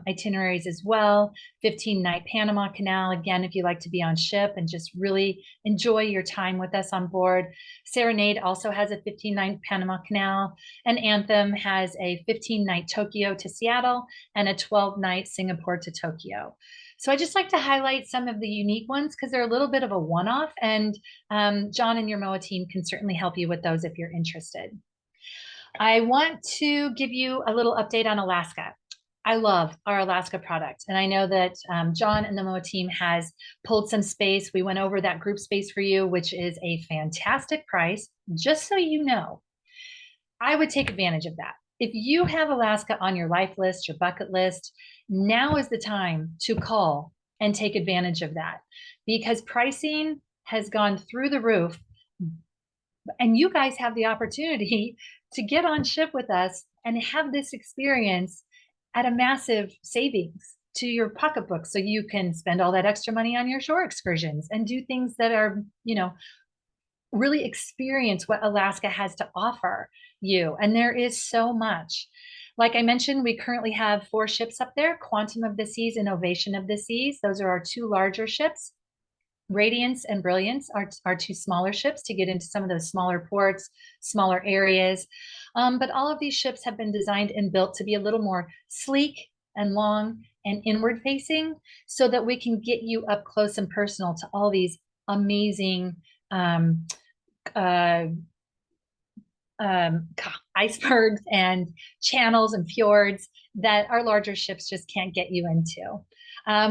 itineraries as well. 15-night Panama Canal, again, if you like to be on ship and just really enjoy your time with us on board. Serenade also has a 15-night Panama Canal, and Anthem has a 15-night Tokyo to Seattle and a 12-night Singapore to Tokyo. So I just like to highlight some of the unique ones because they're a little bit of a one-off, and John and your MOA team can certainly help you with those if you're interested. I want to give you a little update on Alaska. I love our Alaska product, and I know that John and the MOA team has pulled some space. We went over that group space for you, which is a fantastic price. Just so you know, I would take advantage of that. If you have Alaska on your life list, your bucket list, now is the time to call and take advantage of that, because pricing has gone through the roof, and you guys have the opportunity to get on ship with us and have this experience at a massive savings to your pocketbook, so you can spend all that extra money on your shore excursions and do things that are, really experience what Alaska has to offer you. And there is so much. Like I mentioned, we currently have 4 ships up there, Quantum of the Seas and Ovation of the Seas. Those are our 2 larger ships. Radiance and Brilliance are 2 smaller ships to get into some of those smaller ports, smaller areas. But all of these ships have been designed and built to be a little more sleek and long and inward facing, so that we can get you up close and personal to all these amazing icebergs and channels and fjords that our larger ships just can't get you into.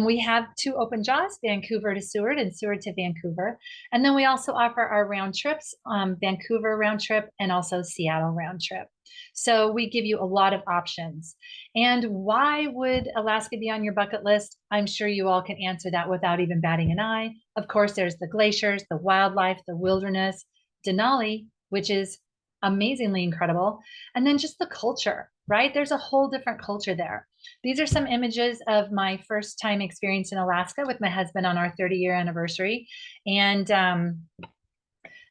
We have 2 open jaws, Vancouver to Seward and Seward to Vancouver. And then we also offer our round trips, Vancouver round trip and also Seattle round trip. So we give you a lot of options. And why would Alaska be on your bucket list? I'm sure you all can answer that without even batting an eye. Of course, there's the glaciers, the wildlife, the wilderness, Denali, which is amazingly incredible. And then just the culture, right? There's a whole different culture there. These are some images of my first time experience in Alaska with my husband on our 30-year anniversary. And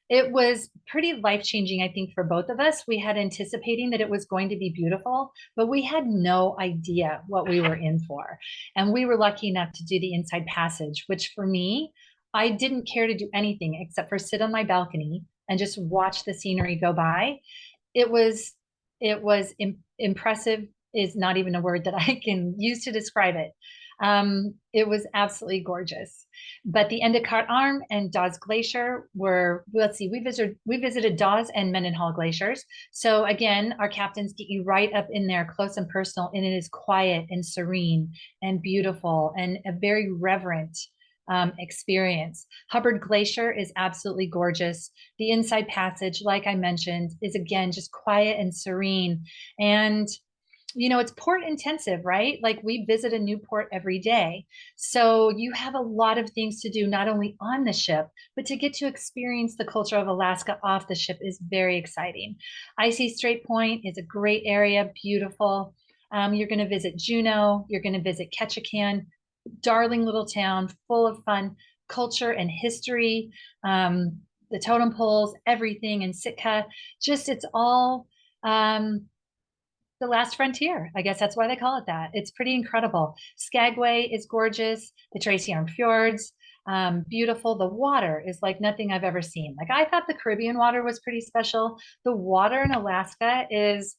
it was pretty life-changing, I think, for both of us. We had anticipating that it was going to be beautiful, but we had no idea what we were in for. And we were lucky enough to do the Inside Passage, which for me, I didn't care to do anything except for sit on my balcony and just watch the scenery go by. It was impressive is not even a word that I can use to describe it. It was absolutely gorgeous. But the Endicott Arm and Dawes Glacier were, let's see, we visited Dawes and Mendenhall glaciers. So again, our captains get you right up in there close and personal, and it is quiet and serene and beautiful and a very reverent experience. Hubbard Glacier is absolutely gorgeous. The Inside Passage, like I mentioned, is again just quiet and serene. And it's port intensive, right? Like we visit a new port every day. So you have a lot of things to do, not only on the ship, but to get to experience the culture of Alaska off the ship is very exciting. Icy Strait Point is a great area, beautiful. You're going to visit Juneau, you're going to visit Ketchikan, darling little town, full of fun culture and history. The totem poles, everything in Sitka, just it's all the last frontier. I guess that's why they call it that. It's pretty incredible. Skagway is gorgeous. The Tracy Arm Fjords, beautiful. The water is like nothing I've ever seen. Like I thought the Caribbean water was pretty special. The water in Alaska is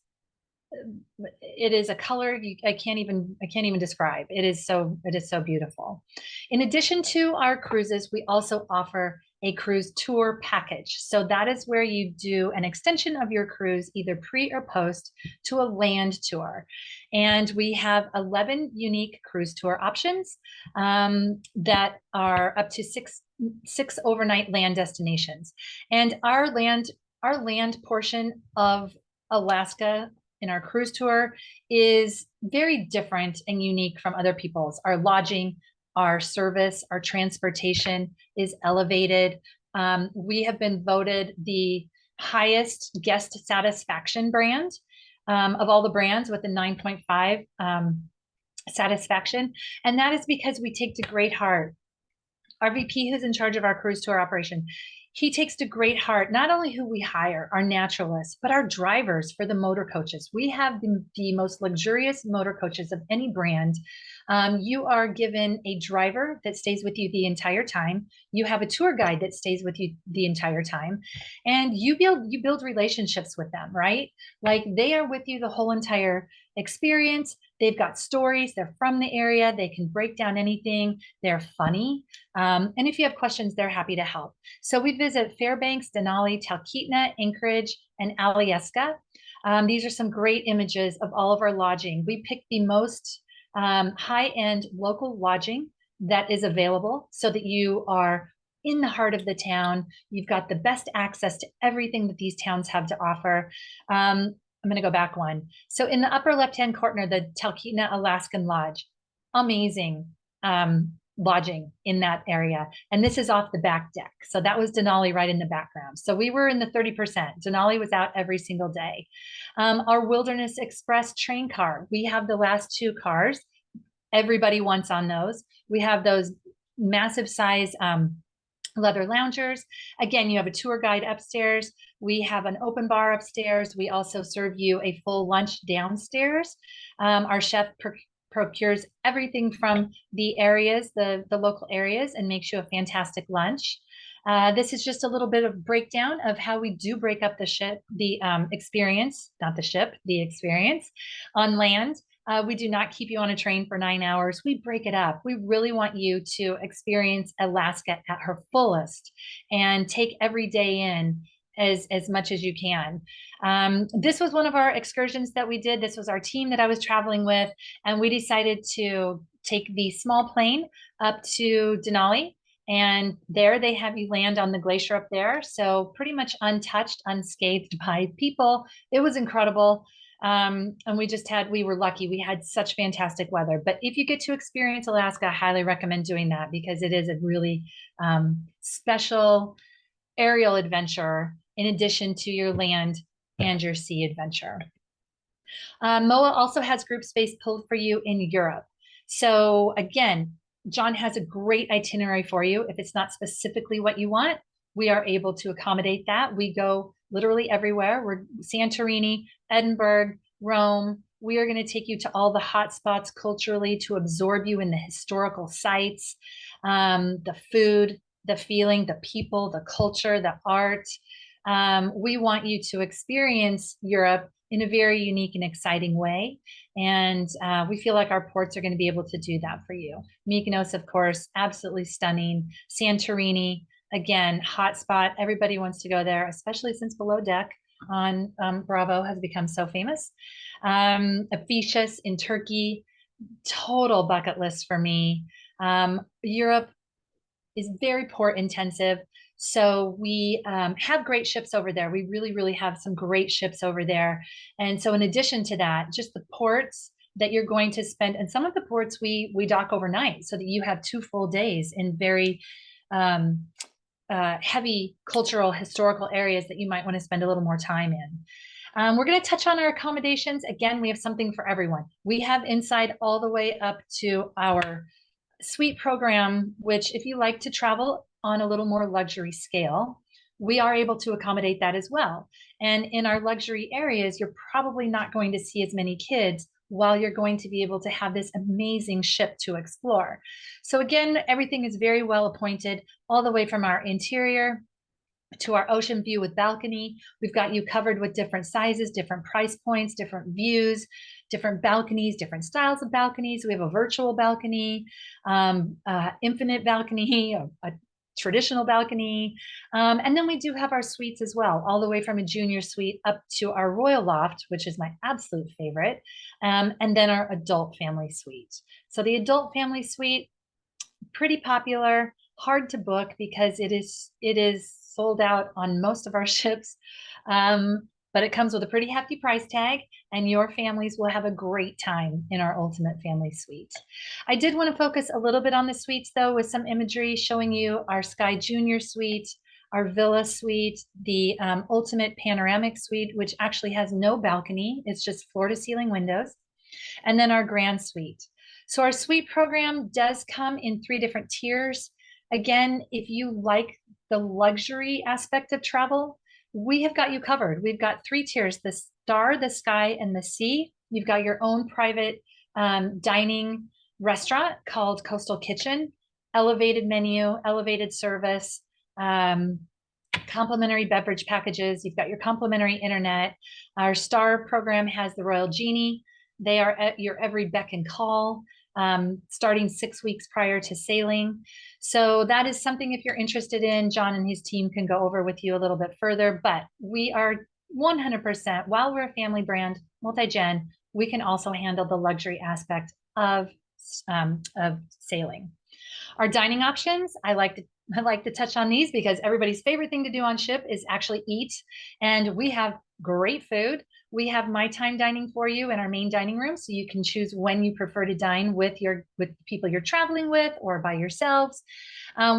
it is a color I can't even describe. It is so beautiful. In addition to our cruises, we also offer a cruise tour package. So that is where you do an extension of your cruise, either pre or post, to a land tour. And we have 11 unique cruise tour options that are up to six overnight land destinations. And our land portion of Alaska in our cruise tour is very different and unique from other people's. Our lodging, our service, our transportation is elevated. We have been voted the highest guest satisfaction brand of all the brands with a 9.5 satisfaction. And that is because we take to great heart. Our VP, who's in charge of our cruise tour operation, he takes to great heart not only who we hire, our naturalists, but our drivers for the motor coaches. We have the most luxurious motor coaches of any brand. You are given a driver that stays with you the entire time. You have a tour guide that stays with you the entire time, and you build relationships with them, right? Like they are with you the whole entire experience. They've got stories. They're from the area. They can break down anything. They're funny. And if you have questions, they're happy to help. So we visit Fairbanks, Denali, Talkeetna, Anchorage, and Alyeska. These are some great images of all of our lodging. We pick the most high-end local lodging that is available so that you are in the heart of the town. You've got the best access to everything that these towns have to offer. I'm going to go back one. So in the upper left-hand corner, the Talkeetna Alaskan Lodge, amazing lodging in that area. And this is off the back deck. So that was Denali right in the background. So we were in the 30%. Denali was out every single day. Our Wilderness Express train car, we have the last two cars. Everybody wants on those. We have those massive size leather loungers. Again, you have a tour guide upstairs. We have an open bar upstairs. We also serve you a full lunch downstairs. Our chef procures everything from the areas, the local areas, and makes you a fantastic lunch. This is just a little bit of breakdown of how we do break up the experience, not the ship, the experience on land. We do not keep you on a train for 9 hours. We break it up. We really want you to experience Alaska at her fullest and take every day in as much as you can. This was one of our excursions that we did. This was our team that I was traveling with, and we decided to take the small plane up to Denali. And there they have you land on the glacier up there. So pretty much untouched, unscathed by people. It was incredible. And we were lucky. We had such fantastic weather. But if you get to experience Alaska, I highly recommend doing that because it is a really special aerial adventure in addition to your land and your sea adventure. MOA also has group space pulled for you in Europe. So again, John has a great itinerary for you. If it's not specifically what you want, we are able to accommodate that. We go literally everywhere. We're Santorini, Edinburgh, Rome. We are going to take you to all the hot spots culturally to absorb you in the historical sites, the food, the feeling, the people, the culture, the art. We want you to experience Europe in a very unique and exciting way. And we feel like our ports are going to be able to do that for you. Mykonos, of course, absolutely stunning. Santorini, again, hot spot. Everybody wants to go there, especially since Below Deck on Bravo has become so famous. Ephesus in Turkey, total bucket list for me. Europe, is very port intensive. So we have great ships over there. We really, really have some great ships over there. And so in addition to that, just the ports that you're going to spend, and some of the ports we dock overnight so that you have 2 full days in very heavy cultural, historical areas that you might want to spend a little more time in. We're going to touch on our accommodations. Again, we have something for everyone. We have inside all the way up to our suite program, which if you like to travel on a little more luxury scale, we are able to accommodate that as well. And in our luxury areas, you're probably not going to see as many kids while you're going to be able to have this amazing ship to explore. So again, everything is very well appointed all the way from our interior to our ocean view with balcony. We've got you covered with different sizes, different price points, different views, different balconies, different styles of balconies. We have a virtual balcony, infinite balcony, a traditional balcony. And then we do have our suites as well, all the way from a junior suite up to our royal loft, which is my absolute favorite. And then our adult family suite. So the adult family suite, pretty popular, hard to book because it is sold out on most of our ships. But it comes with a pretty hefty price tag, and your families will have a great time in our Ultimate Family Suite. I did want to focus a little bit on the suites, though, with some imagery showing you our Sky Junior Suite, our Villa Suite, the Ultimate Panoramic Suite, which actually has no balcony. It's just floor-to-ceiling windows. And then our Grand Suite. So our suite program does come in 3 different tiers. Again, if you like the luxury aspect of travel, we have got you covered. We've got 3 tiers: the Star, the Sky, and the Sea. You've got your own private dining restaurant called Coastal Kitchen, elevated menu, elevated service, complimentary beverage packages. You've got your complimentary internet. Our Star program has the Royal Genie. They are at your every beck and call, starting 6 weeks prior to sailing. So that is something, if you're interested in, John and his team can go over with you a little bit further. But we are 100%, while we're a family brand, multi-gen, we can also handle the luxury aspect of sailing. Our dining options, I like to touch on these because everybody's favorite thing to do on ship is actually eat. And we have great food. We have my time dining for you in our main dining room, so you can choose when you prefer to dine with people you're traveling with or by yourselves.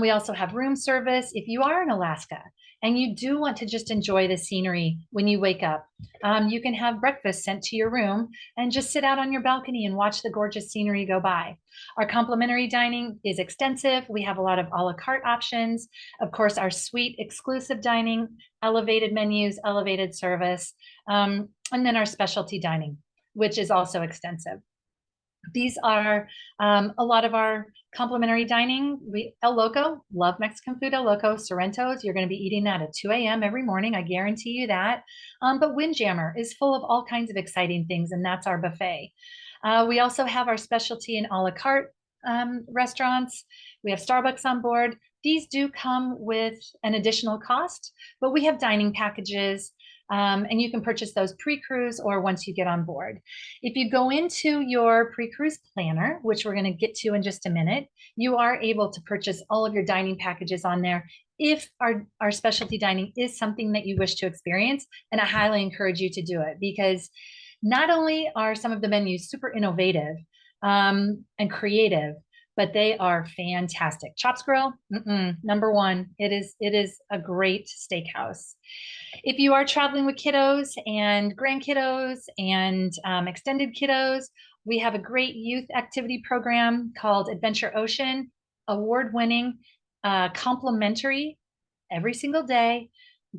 We also have room service. If you are in Alaska and you do want to just enjoy the scenery when you wake up, you can have breakfast sent to your room and just sit out on your balcony and watch the gorgeous scenery go by. Our complimentary dining is extensive. We have a lot of a la carte options. Of course, our suite exclusive dining, elevated menus, elevated service, and then our specialty dining, which is also extensive. These are a lot of our complimentary dining. El Loco, love Mexican food. El Loco, Sorrento's, you're going to be eating that at 2 a.m. every morning. I guarantee you that. But Windjammer is full of all kinds of exciting things, and that's our buffet. We also have our specialty and a la carte restaurants. We have Starbucks on board. These do come with an additional cost, but we have dining packages. And you can purchase those pre-cruise or once you get on board. If you go into your pre-cruise planner, which we're going to get to in just a minute, you are able to purchase all of your dining packages on there if our specialty dining is something that you wish to experience. And I highly encourage you to do it, because not only are some of the menus super innovative and creative, but they are fantastic. Chops Grill, number 1. It is a great steakhouse. If you are traveling with kiddos and grandkiddos and extended kiddos, we have a great youth activity program called Adventure Ocean, award-winning, complimentary every single day.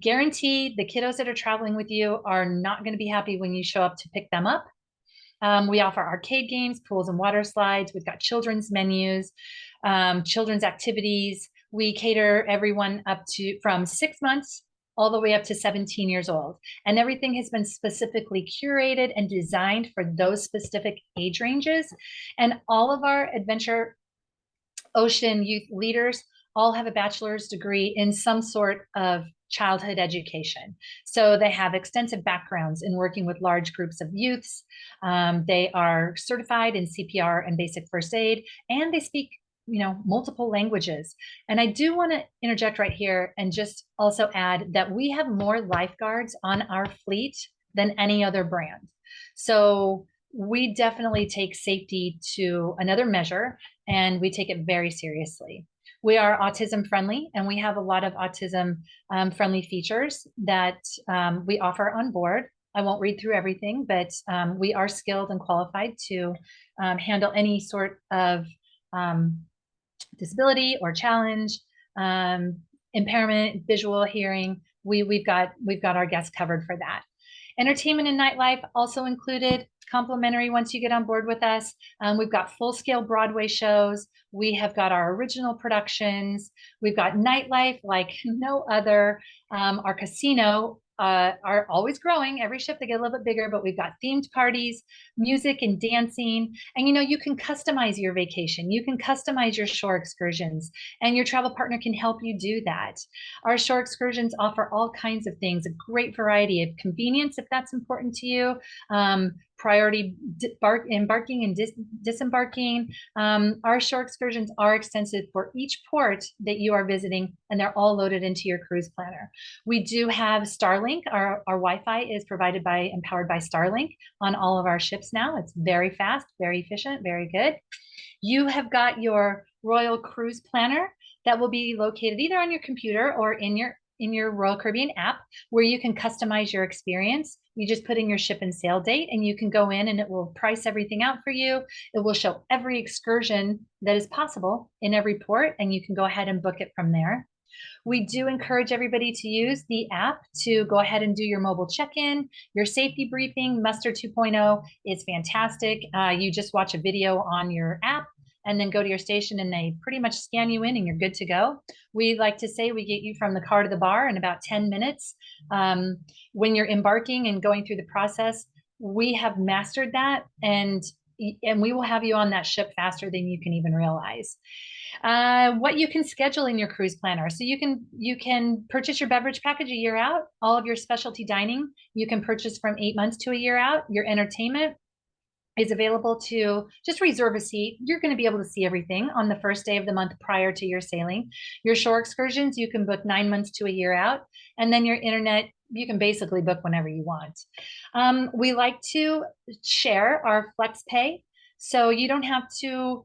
Guaranteed, the kiddos that are traveling with you are not going to be happy when you show up to pick them up. We offer arcade games, pools and water slides. We've got children's menus, children's activities. We cater everyone up to from 6 months all the way up to 17 years old. And everything has been specifically curated and designed for those specific age ranges. And all of our Adventure Ocean youth leaders all have a bachelor's degree in some sort of childhood education. So they have extensive backgrounds in working with large groups of youths. They are certified in CPR and basic first aid, and they speak multiple languages. And I do want to interject right here and just also add that we have more lifeguards on our fleet than any other brand. So we definitely take safety to another measure, and we take it very seriously. We are autism friendly, and we have a lot of autism friendly features that we offer on board. I won't read through everything, but we are skilled and qualified to handle any sort of disability or challenge, impairment, visual, hearing. We've got our guests covered for that. Entertainment and nightlife also included, complimentary once you get on board with us. We've got full-scale Broadway shows. We have got our original productions. We've got nightlife like no other. Our casino are always growing. Every shift they get a little bit bigger, but we've got themed parties, music and dancing. And you can customize your vacation. You can customize your shore excursions, and your travel partner can help you do that. Our shore excursions offer all kinds of things, a great variety of convenience if that's important to you, priority embarking and disembarking. Our shore excursions are extensive for each port that you are visiting, and they're all loaded into your cruise planner. We do have Starlink. Our Wi-Fi is provided by and powered by Starlink on all of our ships now. It's very fast, very efficient, very good. You have got your Royal Cruise Planner that will be located either on your computer or in your Royal Caribbean app, where you can customize your experience. You just put in your ship and sail date, and you can go in and it will price everything out for you. It will show every excursion that is possible in every port, and you can go ahead and book it from there. We do encourage everybody to use the app to go ahead and do your mobile check-in, your safety briefing. Muster 2.0 is fantastic. You just watch a video on your app and then go to your station, and they pretty much scan you in and you're good to go. We like to say we get you from the car to the bar in about 10 minutes. When you're embarking and going through the process, we have mastered that, and we will have you on that ship faster than you can even realize. What you can schedule in your cruise planner. So you can purchase your beverage package a year out. All of your specialty dining you can purchase from 8 months to a year out. Your entertainment is available to just reserve a seat. You're going to be able to see everything on the first day of the month prior to your sailing. Your shore excursions, you can book 9 months to a year out. And then your internet, you can basically book whenever you want. We like to share our flex pay. So you don't have to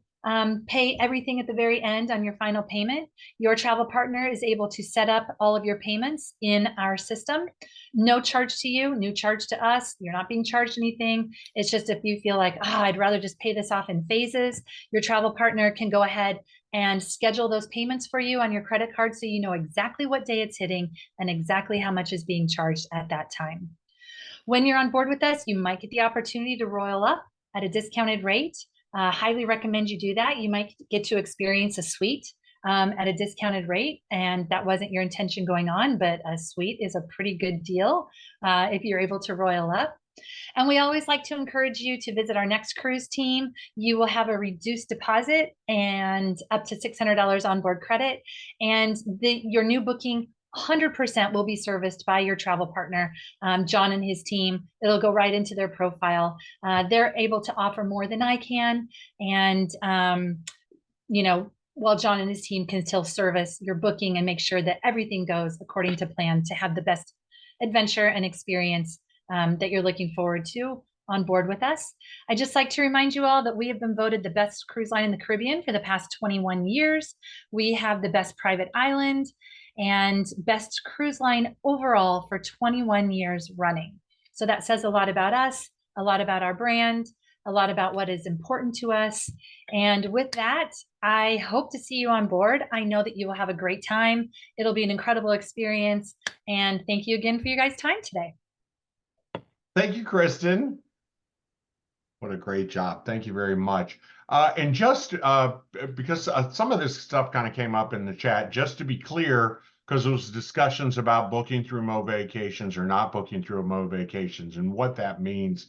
pay everything at the very end on your final payment. Your travel partner is able to set up all of your payments in our system. No charge to you, no charge to us. You're not being charged anything. It's just if you feel like, I'd rather just pay this off in phases, your travel partner can go ahead and schedule those payments for you on your credit card, so you know exactly what day it's hitting and exactly how much is being charged at that time. When you're on board with us, you might get the opportunity to royal up at a discounted rate. Highly recommend you do that. You might get to experience a suite at a discounted rate, and that wasn't your intention going on, but a suite is a pretty good deal if you're able to royal up. And we always like to encourage you to visit our next cruise team. You will have a reduced deposit and up to $600 onboard credit, and your new booking 100% will be serviced by your travel partner, John and his team. It'll go right into their profile. They're able to offer more than I can. And, while John and his team can still service your booking and make sure that everything goes according to plan to have the best adventure and experience that you're looking forward to on board with us. I'd just like to remind you all that we have been voted the best cruise line in the Caribbean for the past 21 years. We have the best private island and best cruise line overall for 21 years running. So that says a lot about us, a lot about our brand, a lot about what is important to us. And with that, I hope to see you on board. I know that you will have a great time. It'll be an incredible experience. And thank you again for your guys' time today. Thank you, Kristen. What a great job. Thank you very much. And just because some of this stuff kind of came up in the chat, just to be clear, because there was discussions about booking through Mo Vacations or not booking through Mo Vacations and what that means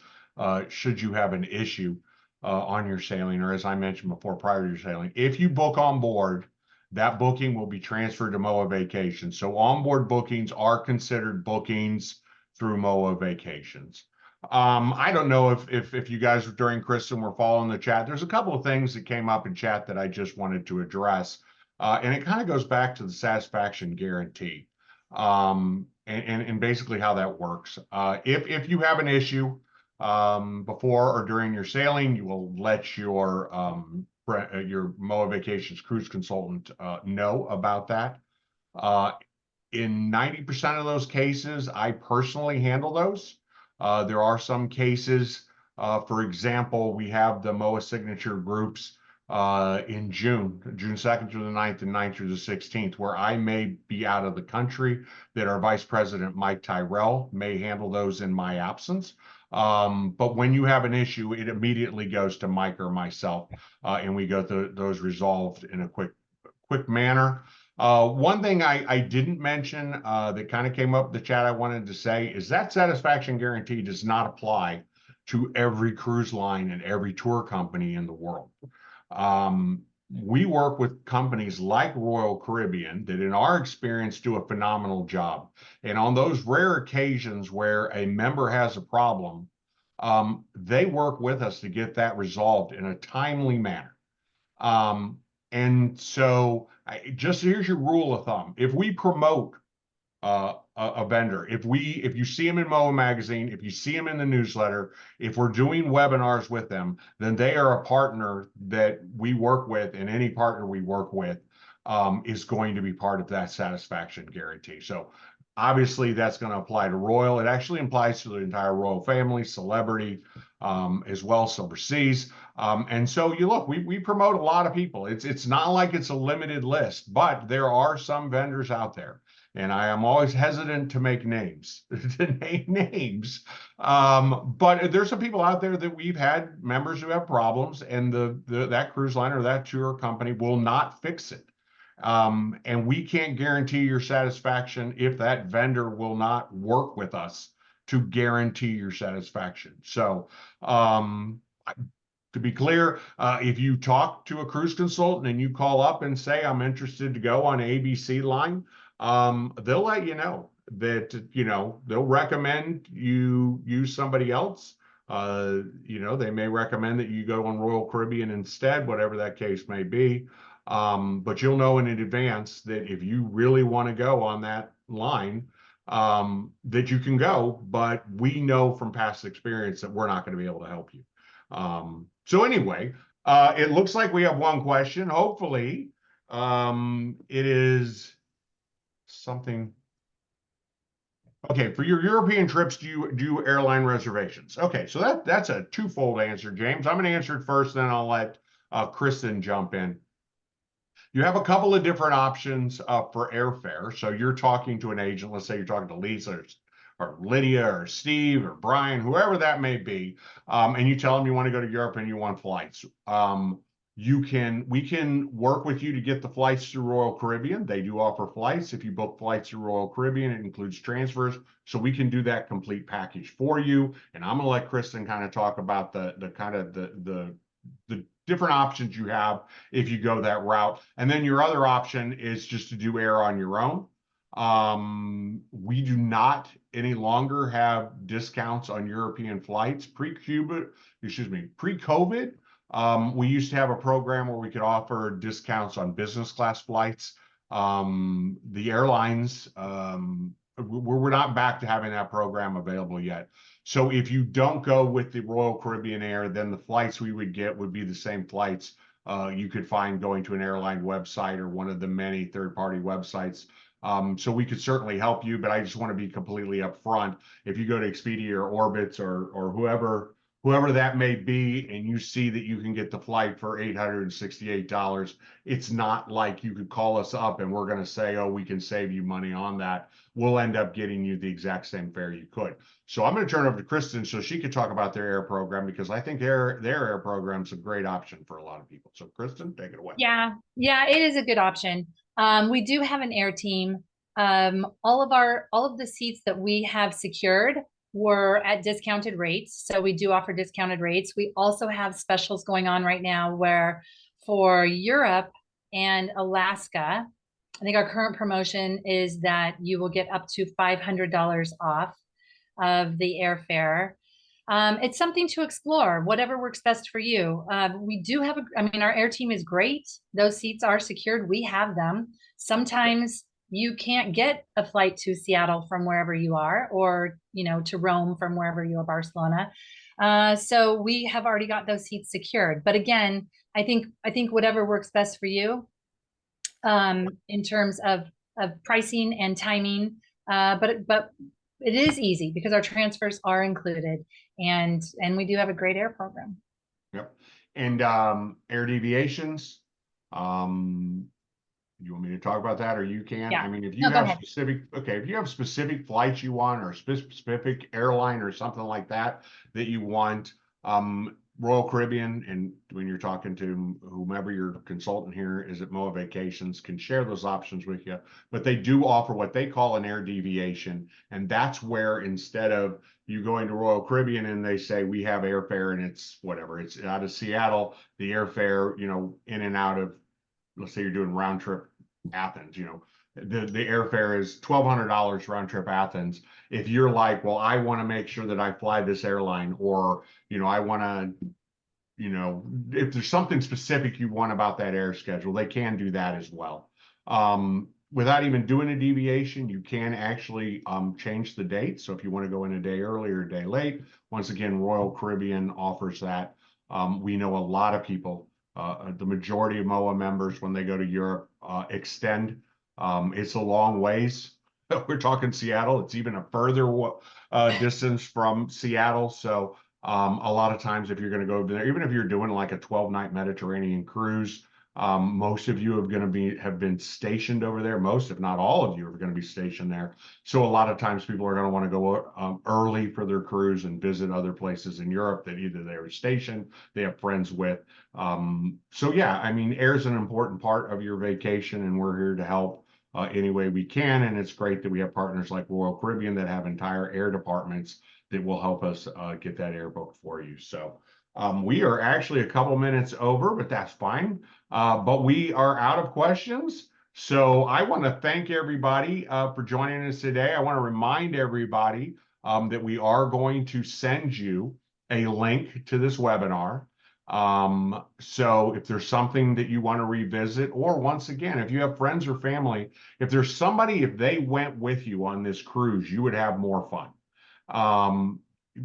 should you have an issue on your sailing, or as I mentioned before, prior to your sailing. If you book on board, that booking will be transferred to MOA Vacations. So onboard bookings are considered bookings through MOA Vacations. I don't know if you guys during Kristen were following the chat. There's a couple of things that came up in chat that I just wanted to address. And it kind of goes back to the satisfaction guarantee. And basically how that works. If you have an issue before or during your sailing, you will let your MOA Vacations cruise consultant know about that. In 90% of those cases, I personally handle those. There are some cases, for example, we have the MOA signature groups in June 2nd through the 9th and 9th through the 16th, where I may be out of the country, that our Vice President, Mike Tyrell, may handle those in my absence. But when you have an issue, it immediately goes to Mike or myself, and we go through those resolved in a quick manner. One thing I didn't mention that kind of came up in the chat I wanted to say is that satisfaction guarantee does not apply to every cruise line and every tour company in the world. We work with companies like Royal Caribbean that in our experience do a phenomenal job. And on those rare occasions where a member has a problem, they work with us to get that resolved in a timely manner. And so just here's your rule of thumb. If we promote a vendor, if you see them in MOA magazine, if you see them in the newsletter, if we're doing webinars with them, then they are a partner that we work with, and any partner we work with is going to be part of that satisfaction guarantee. So obviously that's going to apply to Royal. It actually applies to the entire Royal family, Celebrity, as well, Silver Seas. And so we promote a lot of people. It's not like it's a limited list, but there are some vendors out there, and I am always hesitant to make names, to name names. But there's some people out there that we've had members who have problems, and that cruise line or that tour company will not fix it. And we can't guarantee your satisfaction if that vendor will not work with us to guarantee your satisfaction. So, to be clear, if you talk to a cruise consultant and you call up and say, I'm interested to go on ABC line, they'll let you know that, they'll recommend you use somebody else. They may recommend that you go on Royal Caribbean instead, whatever that case may be. But you'll know in advance that if you really want to go on that line, that you can go, but we know from past experience that we're not going to be able to help you. So anyway, it looks like we have one question. Hopefully, it is something. Okay, for your European trips, do you do airline reservations? Okay, so that's a twofold answer, James. I'm going to answer it first, then I'll let Kristen jump in. You have a couple of different options for airfare. So you're talking to an agent. Let's say you're talking to Lisa or Lydia or Steve or Brian, whoever that may be, and you tell them you want to go to Europe and you want flights. We can work with you to get the flights through Royal Caribbean. They do offer flights. If you book flights through Royal Caribbean, it includes transfers. So we can do that complete package for you. And I'm gonna let Kristen kind of talk about the different options you have if you go that route. And then your other option is just to do air on your own. We do not any longer have discounts on European flights. Pre-COVID, we used to have a program where we could offer discounts on business class flights. The airlines, we're not back to having that program available yet. So if you don't go with the Royal Caribbean Air, then the flights we would get would be the same flights you could find going to an airline website or one of the many third-party websites. So we could certainly help you, but I just want to be completely upfront. If you go to Expedia or Orbitz or whoever that may be, and you see that you can get the flight for $868, it's not like you could call us up and we're going to say, oh, we can save you money on that. We'll end up getting you the exact same fare you could. So I'm going to turn it over to Kristen so she could talk about their air program, because I think their air program is a great option for a lot of people. So Kristen, take it away. Yeah, it is a good option. We do have an air team. All of the seats that we have secured were at discounted rates. So we do offer discounted rates. We also have specials going on right now where for Europe and Alaska, I think our current promotion is that you will get up to $500 off of the airfare. It's something to explore, whatever works best for you. We do have I mean, our air team is great. Those seats are secured. We have them. Sometimes you can't get a flight to Seattle from wherever you are, or, to Rome from wherever you are, Barcelona. So we have already got those seats secured. But again, I think whatever works best for you, in terms of pricing and timing. But it is easy because our transfers are included, and we do have a great air program. Yep. And air deviations. You want me to talk about that, or you can? Yeah. I mean, if you No, go have ahead. if you have specific flights you want, or specific airline or something like that that you want, Royal Caribbean, and when you're talking to whomever your consultant here is at MOA Vacations, can share those options with you. But they do offer what they call an air deviation, and that's where instead of you going to Royal Caribbean and they say we have airfare and it's whatever, it's out of Seattle, the airfare, in and out of, let's say you're doing round trip Athens, the airfare is $1,200 round trip Athens. If you're like, well, I want to make sure that I fly this airline, or, I want to, if there's something specific you want about that air schedule, they can do that as well. Without even doing a deviation, you can actually change the date. So if you want to go in a day early or a day late, once again, Royal Caribbean offers that. We know a lot of people, the majority of MOA members, when they go to Europe, extend. It's a long ways. We're talking Seattle. It's even a further distance from Seattle. So a lot of times, if you're going to go there, even if you're doing like a 12-night Mediterranean cruise, most of you have been stationed over there. Most, if not all of you, are going to be stationed there. So a lot of times people are going to want to go early for their cruise and visit other places in Europe that either they were stationed, they have friends with. So yeah, I mean, air is an important part of your vacation, and we're here to help any way we can. And it's great that we have partners like Royal Caribbean that have entire air departments that will help us get that air booked for you. So we are actually a couple minutes over, but that's fine. But we are out of questions. So I want to thank everybody for joining us today. I want to remind everybody that we are going to send you a link to this webinar. So if there's something that you want to revisit, or once again, if you have friends or family, if there's somebody, if they went with you on this cruise, you would have more fun.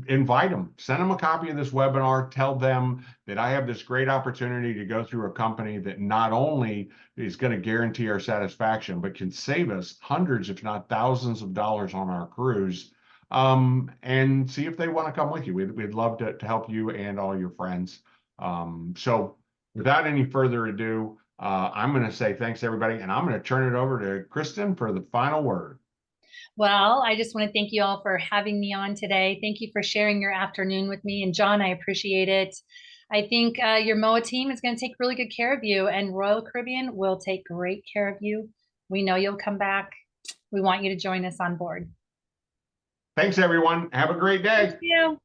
Invite them, send them a copy of this webinar, tell them that I have this great opportunity to go through a company that not only is going to guarantee our satisfaction, but can save us hundreds, if not thousands of dollars on our cruise. And see if they want to come with you. We'd love to help you and all your friends. So without any further ado, I'm going to say thanks, everybody, and I'm going to turn it over to Kristen for the final word. Well, I just want to thank you all for having me on today. Thank you for sharing your afternoon with me. And John, I appreciate it. I think your MOA team is going to take really good care of you, and Royal Caribbean will take great care of you. We know you'll come back. We want you to join us on board. Thanks, everyone. Have a great day. Thank you.